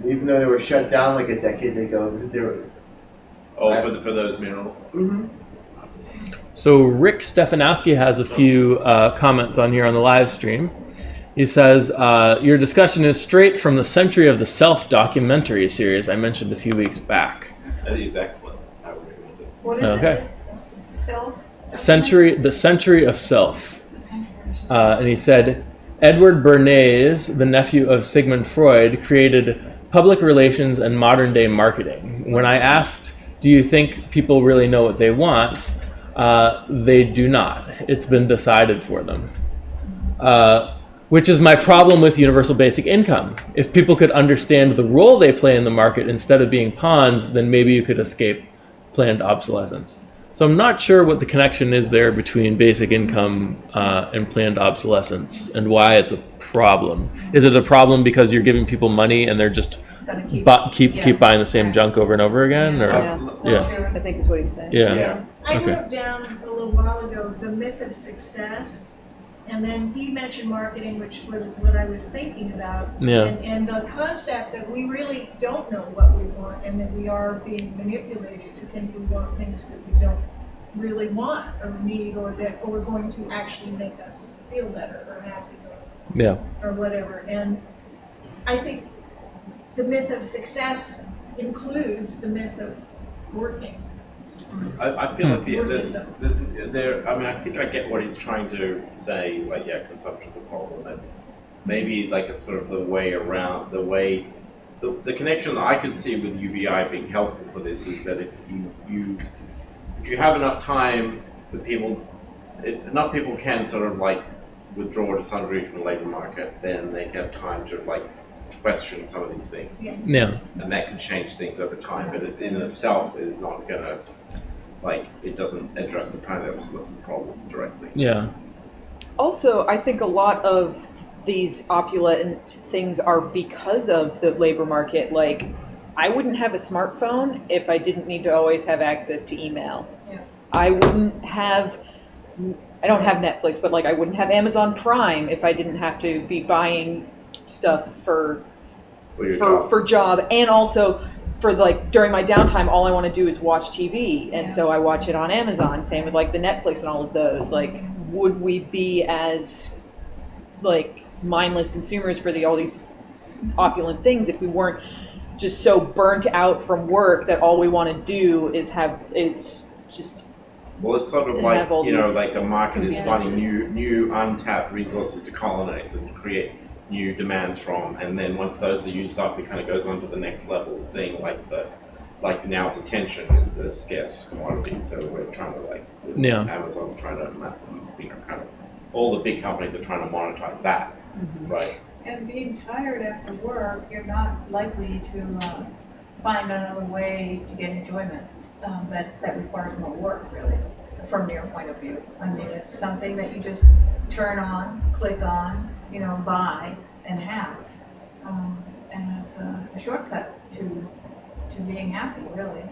even though they were shut down like a decade ago because they were.
For those minerals.
Mm-hmm.
So Rick Stefanowski has a few comments on here on the live stream. He says, your discussion is straight from the Century of the Self documentary series I mentioned a few weeks back.
That is excellent. I would recommend it.
What is
Okay.
it? This self?
The Century of Self. And he said, Edward Bernays, the nephew of Sigmund Freud, created public relations and modern day marketing. When I asked, do you think people really know what they want? They do not. It's been decided for them. Which is my problem with universal basic income. If people could understand the role they play in the market instead of being pawns, then maybe you could escape planned obsolescence. So I'm not sure what the connection is there between basic income and planned obsolescence and why it's a problem. Is it a problem because you're giving people money and they're just
Gonna
keep buying the same junk over and over again? Or
Yeah. I think is what he's saying.
yeah.
I
Okay.
wrote down a little while ago the myth of success, and then he mentioned marketing, which was what I was thinking about.
Yeah.
And the concept that we really don't know what we want, and that we are being manipulated to think we want things that we don't really want or need, or that are going to actually make us feel better or happy
Yeah.
or whatever. And I think the myth of success includes the myth of working.
I feel like
Workism.
I think I get what he's trying to say. Like, yeah, consumption's a problem, and maybe like it's sort of the way around the connection that I could see with UBI being helpful for this is that if you have enough time for people, enough people can sort of like withdraw to some degree from the labor market, then they can have time to like question some of these things.
Yeah.
And that can change things over time, but it in itself is not gonna, like, it doesn't address the planned obsolescence problem directly.
Yeah.
Also, I think a lot of these opulent things are because of the labor market. Like, I wouldn't have a smartphone if I didn't need to always have access to email.
Yeah.
I don't have Netflix, but like I wouldn't have Amazon Prime if I didn't have to be buying stuff for job, and also for like during my downtime, all I want to do is watch TV, and so I watch it on Amazon. Same with like the Netflix and all of those. Like, would we be as like mindless consumers for all these opulent things if we weren't just so burnt out from work that all we want to do is just
Well, it's sort of
and
like,
have all
you know,
these
like the market is finding
conveniences.
new untapped resources to colonize and create new demands from, and then once those are used up, it kind of goes on to the next level thing, like now's attention is the scarce commodity, so we're trying to Amazon's trying to, kind of, all the big companies are trying to monetize that, right?
And being tired after work, you're not likely to find another way to get enjoyment that requires more work, really, from your point of view. I mean, it's something that you just turn on, click on, buy and have. And it's a shortcut to being happy, really.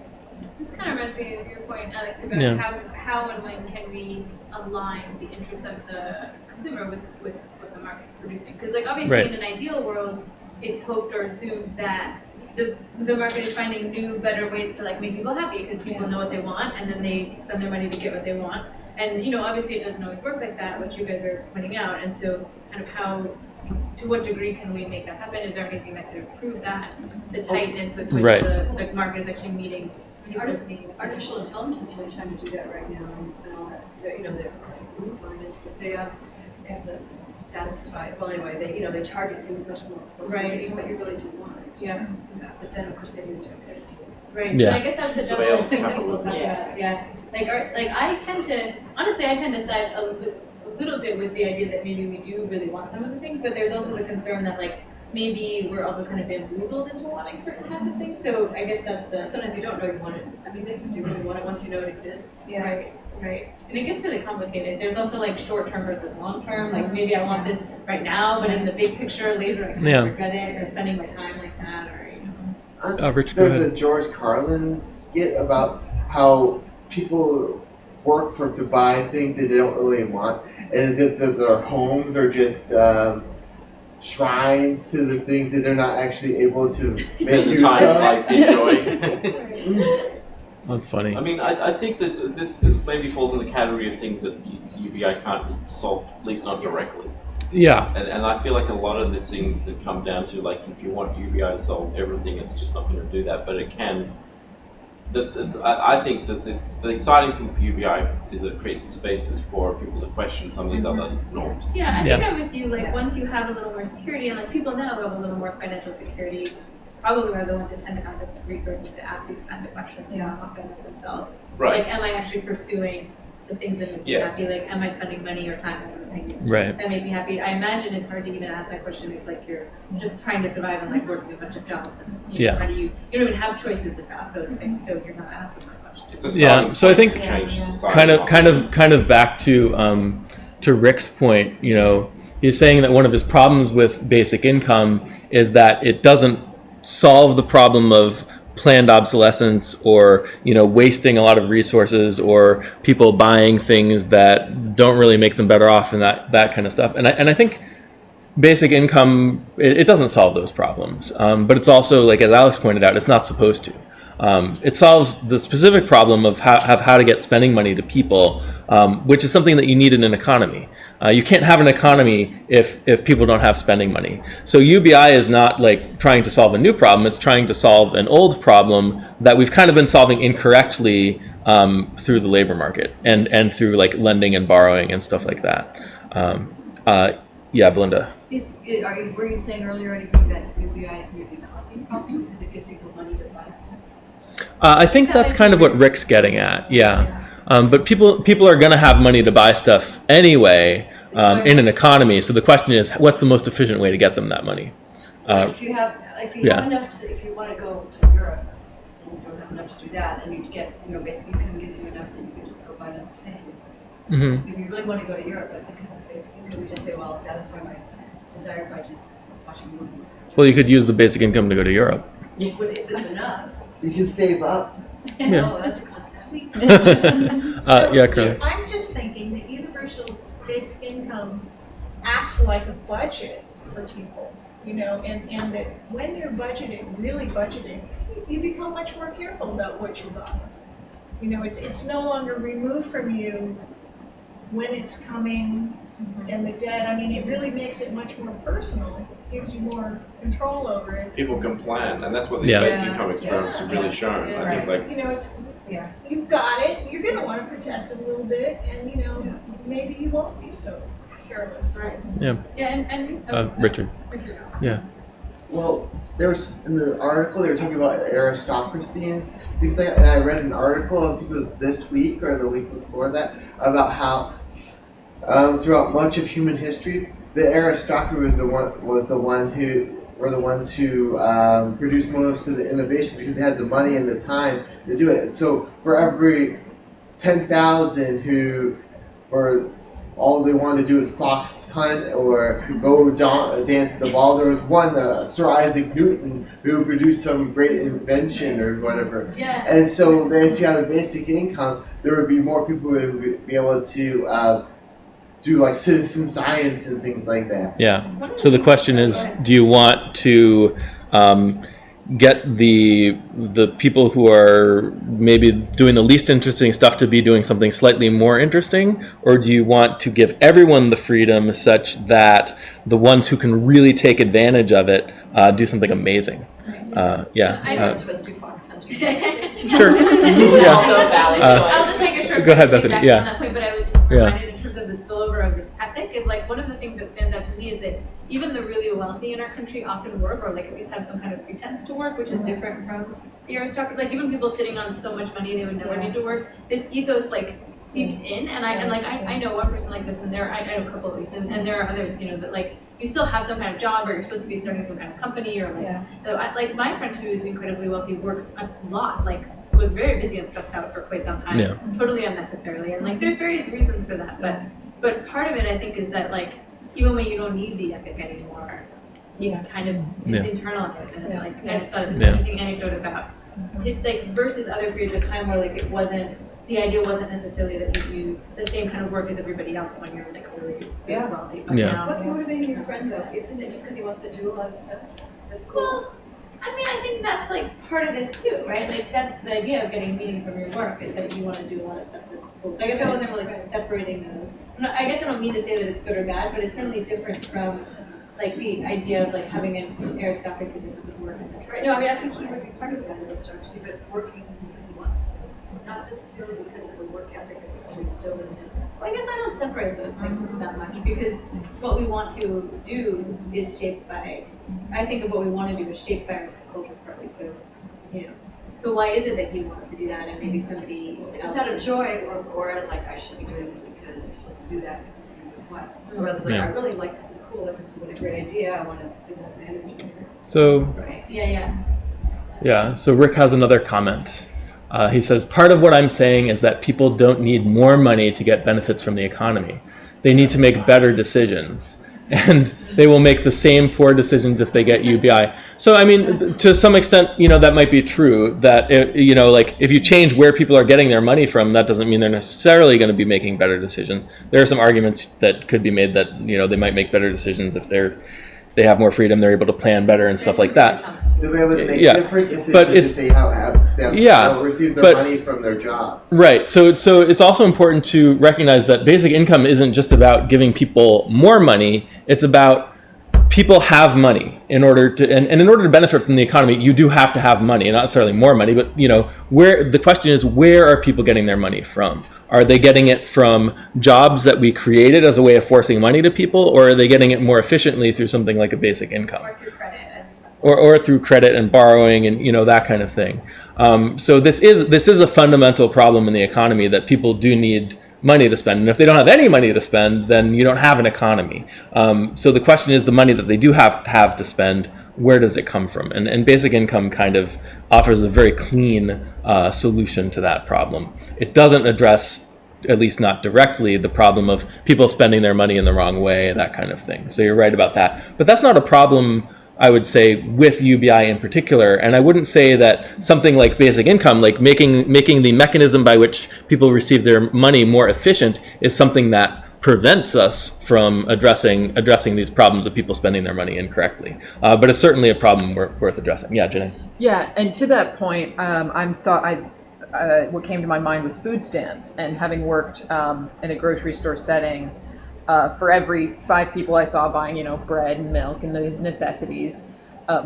This kind of reminds me of your point, Alex, about how and when can we align the interests of the consumer with what the market's producing. Because like obviously in an ideal world, it's hoped or assumed that the market is finding new, better ways to like make people happy because people know what they want and then they spend their money to get what they want. And obviously it doesn't always work like that, which you guys are pointing out. And so kind of to what degree can we make that happen? Is there anything that could improve that? The tightness with which the market is actually meeting people's needs.
Artificial intelligence is really trying to do that right now, and all that. They're perfect group minds, but they have to satisfy. Well, anyway, they target things much more closely to what you really do want.
Yeah.
But then, of course, it is to test you.
Right.
Yeah.
So I guess that's the double technical. Yeah. Like I tend to side a little bit with the idea that maybe we do really want some of the things, but there's also the concern that like maybe we're also kind of bamboozled into wanting certain kinds of things. So I guess that's the.
Sometimes you don't know you want it. I mean, do you really want it once you know it exists?
Yeah. Right. And it gets really complicated. There's also like short term versus long term. Like maybe I want this right now, but in the big picture later I kind of regret it or spending my time like that or
Rich,
There's a George Carlin skit about how people work to buy things that they don't really want, and that their homes are just shrines to the things that they're not actually able to make
Spend the
use
time,
of.
like, enjoy.
That's funny.
I mean, I think this maybe falls in the category of things that UBI can't solve, at least not directly.
Yeah.
And I feel like a lot of these things that come down to, like, if you want UBI to solve everything, it's just not going to do that. But it can. I think that the exciting thing for UBI is that it creates the spaces for people to question some of these other norms.
Yeah, I
Yeah.
think I'm with you. Like, once you have a little more security, and like people now who have a little more financial security, probably are the ones who tend to have the resources to ask these kinds of questions more often of themselves.
Right.
Like, am I actually pursuing the things that make me
Yeah.
happy? Like, am I spending money or time on things
Right.
that make me happy? I imagine it's hard to even ask that question if, like, you're just trying to survive and like working a bunch of jobs. And you know,
Yeah.
how do you don't even have choices about those things, so you're not asking those questions.
It's a
Yeah,
starting
so I
point
think
to change society.
kind of back to Rick's point. You know, he's saying that one of his problems with basic income is that it doesn't solve the problem of planned obsolescence, or wasting a lot of resources, or people buying things that don't really make them better off, and that kind of stuff. And I think basic income, it doesn't solve those problems, but it's also, like as Alex pointed out, it's not supposed to. It solves the specific problem of how to get spending money to people, which is something that you need in an economy. You can't have an economy if people don't have spending money. So UBI is not like trying to solve a new problem, it's trying to solve an old problem that we've kind of been solving incorrectly through the labor market and through like lending and borrowing and stuff like that. Yeah, Belinda.
Were you saying earlier anything that UBI is maybe causing problems because it gives people money to buy stuff?
I think that's kind of what Rick's getting at, yeah. But people are going to have money to buy stuff anyway in an economy. So the question is, what's the most efficient way to get them that money?
If you have enough if you want to go to Europe and you don't have enough to do that, and you get, basic income gives you enough that you can just go buy another thing.
Mm-hmm.
If you really want to go to Europe, but because of basic income, you just say, well, I'll satisfy my desire by just watching a movie.
Well, you could use the basic income to go to Europe.
Yeah, but if it's enough.
You can save up.
Yeah.
Oh, that's a concept.
Yeah, Curly.
I'm just thinking that universal basic income acts like a budget for people, and that when you're really budgeting, you become much more careful about what you buy. It's no longer removed from you when it's coming and the debt. I mean, it really makes it much more personal, gives you more control over it.
People can plan, and that's what these
Yeah.
basic income experiments have really shown. I think, like,
You've got it, you're gonna want to protect it a little bit, and maybe you won't be so careless.
Right.
Yeah.
Yeah, and
Richard. Yeah.
Well, there was in the article they were talking about aristocracy and things like that, and I read an article, I think it was this week or the week before that, about how throughout much of human history, the aristocracy was the ones who produced most of the innovation because they had the money and the time to do it. So for every 10,000 who were all they wanted to do is fox hunt or go dance at the ball, there was one, Sir Isaac Newton, who produced some great invention or whatever.
Yeah.
And so then if you have a basic income, there would be more people who would be able to do like citizen science and things like that.
Yeah. So the question is, do you want to get the people who are maybe doing the least interesting stuff to be doing something slightly more interesting, or do you want to give everyone the freedom such that the ones who can really take advantage of it do something amazing? Yeah.
Most of us do fox hunting.
Sure.
This is also a valid
I'll
choice.
just make a short
Go ahead,
point
Bethany.
exactly
Yeah.
on that point, but I was reminded in terms of the spillover of this ethic is like one of the things that stands out to me is that even the really wealthy in our country often work, or like at least have some kind of pretense to work, which is different from the aristocracy. Like even people sitting on so much money they would never need to work. This ethos like seeps in, and I know one person like this, and I know a couple at least, and there are others, that like you still have some kind of job, or you're supposed to be starting some kind of company, or like like my friend who is incredibly wealthy works a lot, like was very busy and stressed out for quite some time, totally unnecessarily, and like there's various reasons for that, but part of it I think is that like even when you don't need the ethic anymore, you kind of it's internalized, and like I just thought this interesting anecdote about like versus other periods of time where like it wasn't the idea wasn't necessarily that you do the same kind of work as everybody else when you're like really big
Yeah.
wealthy. But
Yeah.
now,
What's motivating your friend though? Isn't it just because he wants to do a lot of stuff? That's cool.
well, I mean, I think that's like part of this too, right? Like that's the idea of getting meaning from your work is that you want to do a lot of stuff that's cool. So I guess I wasn't really separating those. No, I guess I don't mean to say that it's good or bad, but it's certainly different from like the idea of like having an aristocracy that doesn't work in the
Right, no, I mean, I think he would be part of that aristocracy, but working because he wants to, not necessarily because of the work ethic that's instilled in him.
Well, I guess I don't separate those things that much because what we want to do is shaped by, I think of what we want to do is shaped by our culture partly. So, you know, so why is it that he wants to do that and maybe somebody
If
else?
it's out of joy or out of like, I should be doing this because you're supposed to do that, what? Or rather than,
Yeah.
I really like, this is cool, this is what a great idea, I want to do this energy.
So
Right. Yeah.
yeah, so Rick has another comment. He says, part of what I'm saying is that people don't need more money to get benefits from the economy. They need to make better decisions. And they will make the same poor decisions if they get UBI. So, I mean, to some extent, that might be true. That, like if you change where people are getting their money from, that doesn't mean they're necessarily going to be making better decisions. There are some arguments that could be made that, they might make better decisions if they have more freedom, they're able to plan better and stuff like that.
They'll be able to make
Yeah.
different decisions
But it's-
if they don't receive their
but-
money from their jobs.
Right. So it's also important to recognize that basic income isn't just about giving people more money. It's about people have money in order to, and in order to benefit from the economy, you do have to have money, not necessarily more money, but where the question is, where are people getting their money from? Are they getting it from jobs that we created as a way of forcing money to people, or are they getting it more efficiently through something like a basic income?
Or through credit.
Or through credit and borrowing and that kind of thing. So this is a fundamental problem in the economy that people do need money to spend, and if they don't have any money to spend, then you don't have an economy. So the question is, the money that they do have to spend, where does it come from? And basic income kind of offers a very clean solution to that problem. It doesn't address, at least not directly, the problem of people spending their money in the wrong way, that kind of thing. So you're right about that. But that's not a problem, I would say, with UBI in particular. And I wouldn't say that something like basic income, like making the mechanism by which people receive their money more efficient, is something that prevents us from addressing these problems of people spending their money incorrectly. But it's certainly a problem worth addressing. Yeah, Janae?
Yeah, and to that point, what came to my mind was food stamps. And having worked in a grocery store setting, for every 5 people I saw buying, bread and milk and the necessities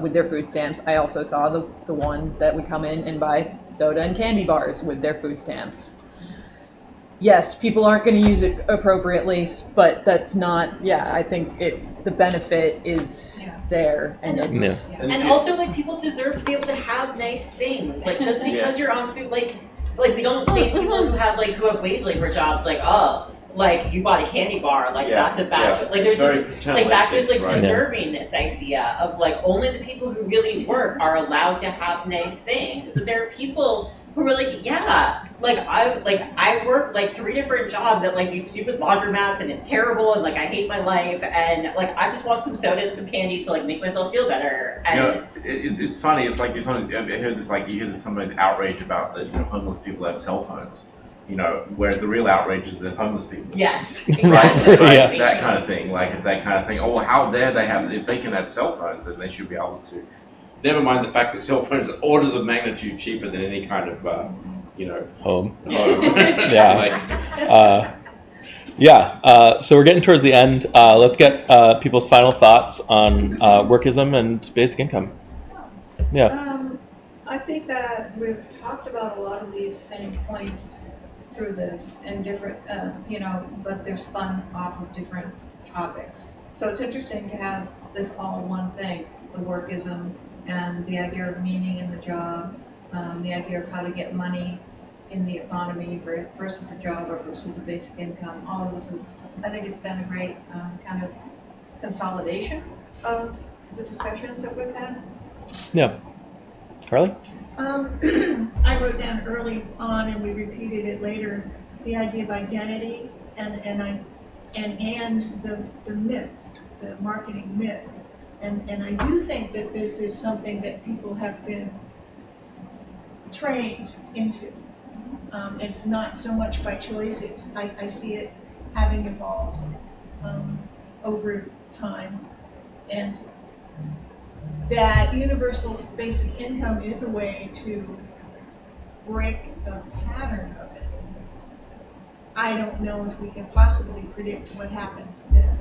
with their food stamps, I also saw the one that would come in and buy soda and candy bars with their food stamps. Yes, people aren't going to use it appropriately, but that's not. Yeah, I think the benefit is there, and it's.
Yeah.
And also, like, people deserve to be able to have nice things. Like, just because you're on food, like we don't say people who have wage labor jobs, like, oh, like you bought a candy bar, like that's a bad choice. Like
It's
there's
very
this, like that's this like
paternalistic, right?
deserving this idea of like only the people who really work are allowed to have nice things. So there are people who are like, I work like 3 different jobs at like these stupid laundromats and it's terrible and like I hate my life and like I just want some soda and some candy to like make myself feel better. And
It's funny. It's like I heard this, like you hear somebody's outrage about the homeless people that have cell phones. Whereas the real outrage is there's homeless people.
yes,
Right?
exactly.
Like, that kind of thing. Like it's that kind of thing. Oh, well, how dare they have? If they can have cell phones, then they should be able to. Never mind the fact that cell phones are orders of magnitude cheaper than any kind of,
Home.
Yeah.
So we're getting towards the end. Let's get people's final thoughts on workism and basic income. Yeah.
I think that we've talked about a lot of these same points through this and different, but they're spun off of different topics. So it's interesting to have this all one thing, the workism and the idea of meaning in the job, the idea of how to get money in the economy versus a job or versus a basic income. All of this is, I think it's been a great kind of consolidation of the discussions that we've had.
Yeah. Carly?
I wrote down early on, and we repeated it later, the idea of identity and the myth, the marketing myth. And I do think that this is something that people have been trained into. It's not so much by choice, I see it having evolved over time. And that universal basic income is a way to break the pattern of it. I don't know if we can possibly predict what happens then,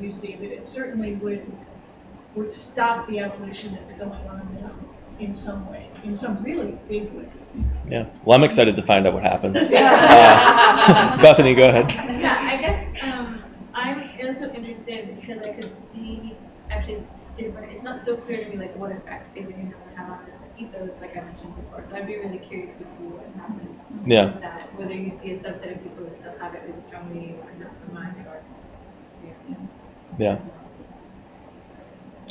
you see, but it certainly would stop the evolution that's going on now in some way, in some really big way.
Yeah. Well, I'm excited to find out what happens. Bethany, go ahead.
Yeah, I guess I'm also interested because I could see actually different. It's not so clear to me like what effect basic income would have on this ethos, like I mentioned before. So I'd be really curious to see what happened with that. Whether you'd see a subset of people who still have it really strongly, or not so much, or
Yeah.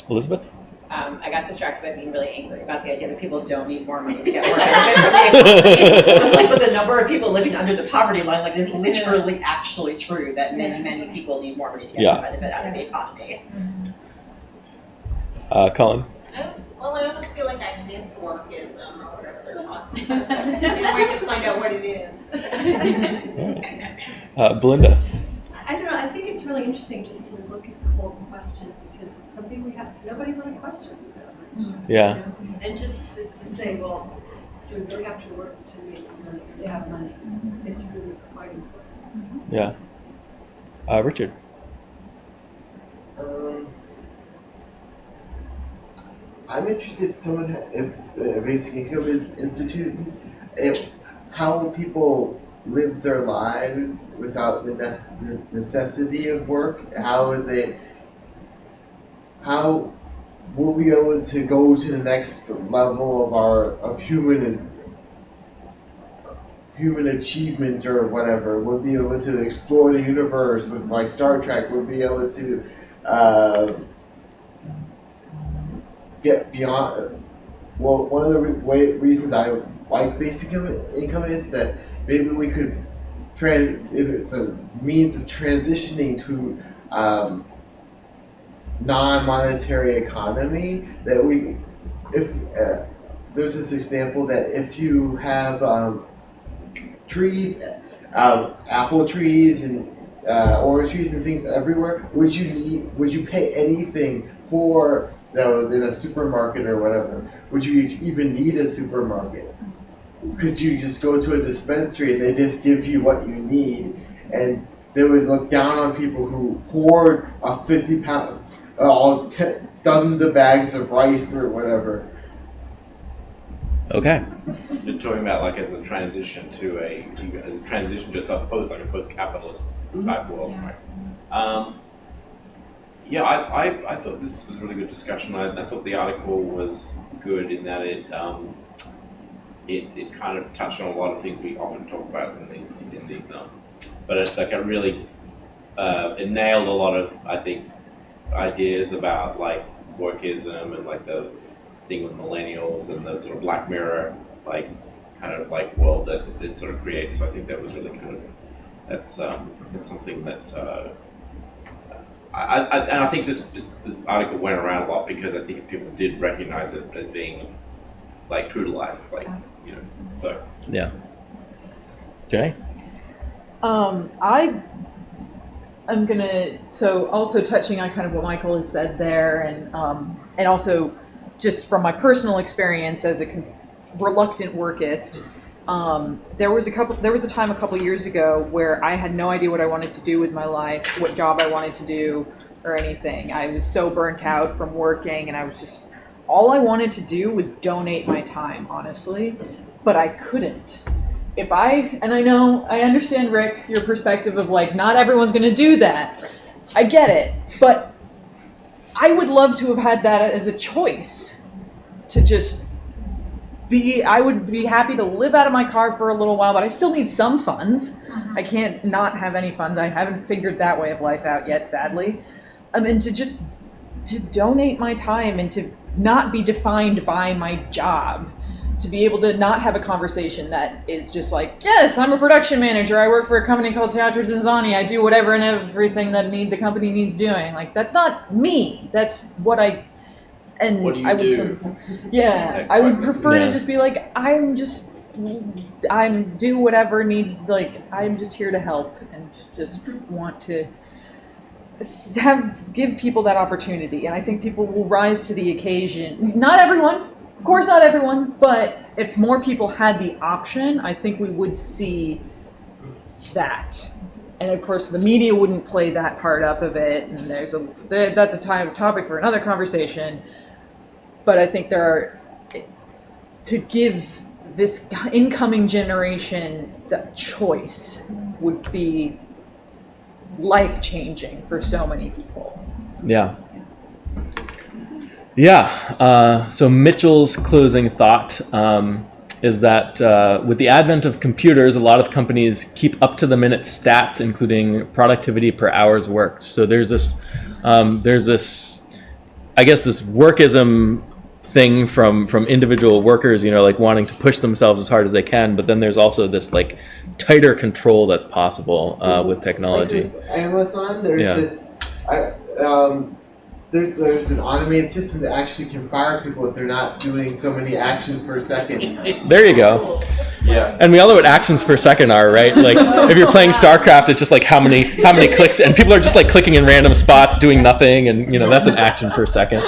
Elizabeth?
I got distracted by being really angry about the idea that people don't need more money to get more benefit from the economy. It's like with the number of people living under the poverty line, like it's literally actually true that many people need more money to get more benefit out of the economy.
Colin?
Well, I almost feel like I missed workism or whatever they're talking about. So I can't wait to find out what it is.
Belinda?
I don't know, I think it's really interesting just to look at the whole question because it's something nobody really questions that much.
Yeah.
You know? And just to say, well, do we really have to work to make money or to have money? It's really quite important.
Yeah. Richard?
I'm interested if basic income is instituted, how will people live their lives without the necessity of work? How will we be able to go to the next level of human achievement or whatever? We'll be able to explore the universe with like Star Trek. We'll be able to get beyond. Well, one of the reasons I like basic income is that maybe we could if it's a means of transitioning to non-monetary economy, that there's this example that if you have trees, apple trees and orange trees and things everywhere, would you pay anything for those in a supermarket or whatever? Would you even need a supermarket? Could you just go to a dispensary and they just give you what you need, and they would look down on people who hoard a 50-pound, dozens of bags of rice or whatever?
Okay.
You're talking about like as a transition to a post-capitalist type world, right? Yeah, I thought this was a really good discussion. I thought the article was good in that it kind of touched on a lot of things we often talk about in these but it's like it really it nailed a lot of, I think, ideas about like workism and like the thing with millennials and the sort of Black Mirror like kind of like world that it sort of creates. So I think that was really kind of that's something that I think this article went around a lot because I think people did recognize it as being like true to life, like, you know, so.
Yeah. Jay?
I'm gonna, so also touching on kind of what Michael has said there, and also just from my personal experience as a reluctant workist, there was a time a couple years ago where I had no idea what I wanted to do with my life, what job I wanted to do, or anything. I was so burnt out from working, and I was just, all I wanted to do was donate my time, honestly, but I couldn't. I understand, Rick, your perspective of like, not everyone's gonna do that. I get it, but I would love to have had that as a choice to just I would be happy to live out of my car for a little while, but I still need some funds. I can't not have any funds. I haven't figured that way of life out yet, sadly. And to donate my time and to not be defined by my job, to be able to not have a conversation that is just like, yes, I'm a production manager. I work for a company called Teatro Zanzani. I do whatever and everything that the company needs doing. Like, that's not me. That's what I... And
what do you
I would,
do?
Yeah, I would prefer to just be like, I'm just I'm do whatever needs, like, I'm just here to help and just want to give people that opportunity. And I think people will rise to the occasion. Not everyone, of course not everyone, but if more people had the option, I think we would see that. And of course, the media wouldn't play that part up of it, and that's a topic for another conversation. But I think to give this incoming generation the choice would be life-changing for so many people.
Yeah. So Mitchell's closing thought is that with the advent of computers, a lot of companies keep up-to-the-minute stats, including productivity per hours worked. So there's this, I guess, this workism thing from individual workers, like wanting to push themselves as hard as they can. But then there's also this like tighter control that's possible with technology.
Like with Amazon, there's there's an automated system that actually can fire people if they're not doing so many actions per second.
There you go.
Yeah.
And we all know what actions per second are, right? Like if you're playing StarCraft, it's just like how many clicks, and people are just like clicking in random spots, doing nothing, and that's an action per second.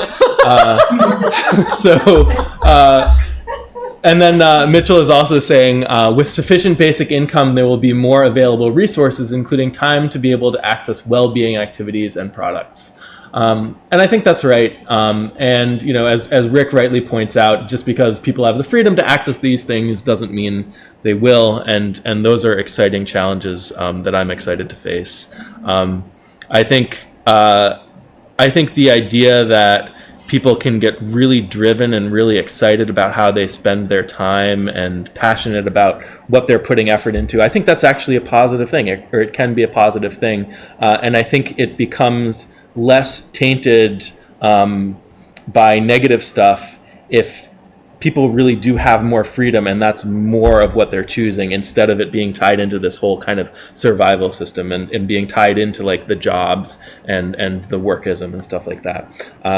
And then Mitchell is also saying, with sufficient basic income, there will be more available resources, including time to be able to access well-being activities and products. And I think that's right. And as Rick rightly points out, just because people have the freedom to access these things doesn't mean they will. And those are exciting challenges that I'm excited to face. I think the idea that people can get really driven and really excited about how they spend their time and passionate about what they're putting effort into, I think that's actually a positive thing, or it can be a positive thing. And I think it becomes less tainted by negative stuff if people really do have more freedom, and that's more of what they're choosing, instead of it being tied into this whole kind of survival system and being tied into like the jobs and the workism and stuff like that.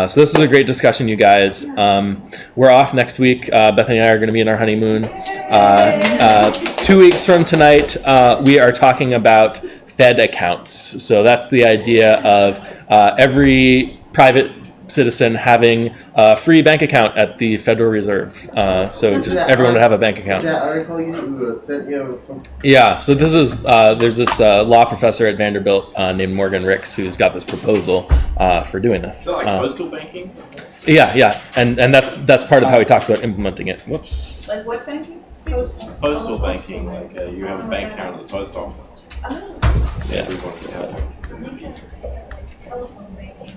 So this is a great discussion, you guys. We're off next week. Bethany and I are going to be in our honeymoon. 2 weeks from tonight, we are talking about Fed accounts. So that's the idea of every private citizen having a free bank account at the Federal Reserve. So just everyone would have a bank account.
Is that article you sent from?
Yeah. So this is there's this law professor at Vanderbilt named Morgan Ricks who's got this proposal for doing this.
Is that like postal banking?
Yeah, and that's part of how he talks about implementing it. Whoops.
Like what banking?
Postal banking, like you have a bank account at the post office.
Oh.
Yeah.
Everyone can have it.
Telephone banking,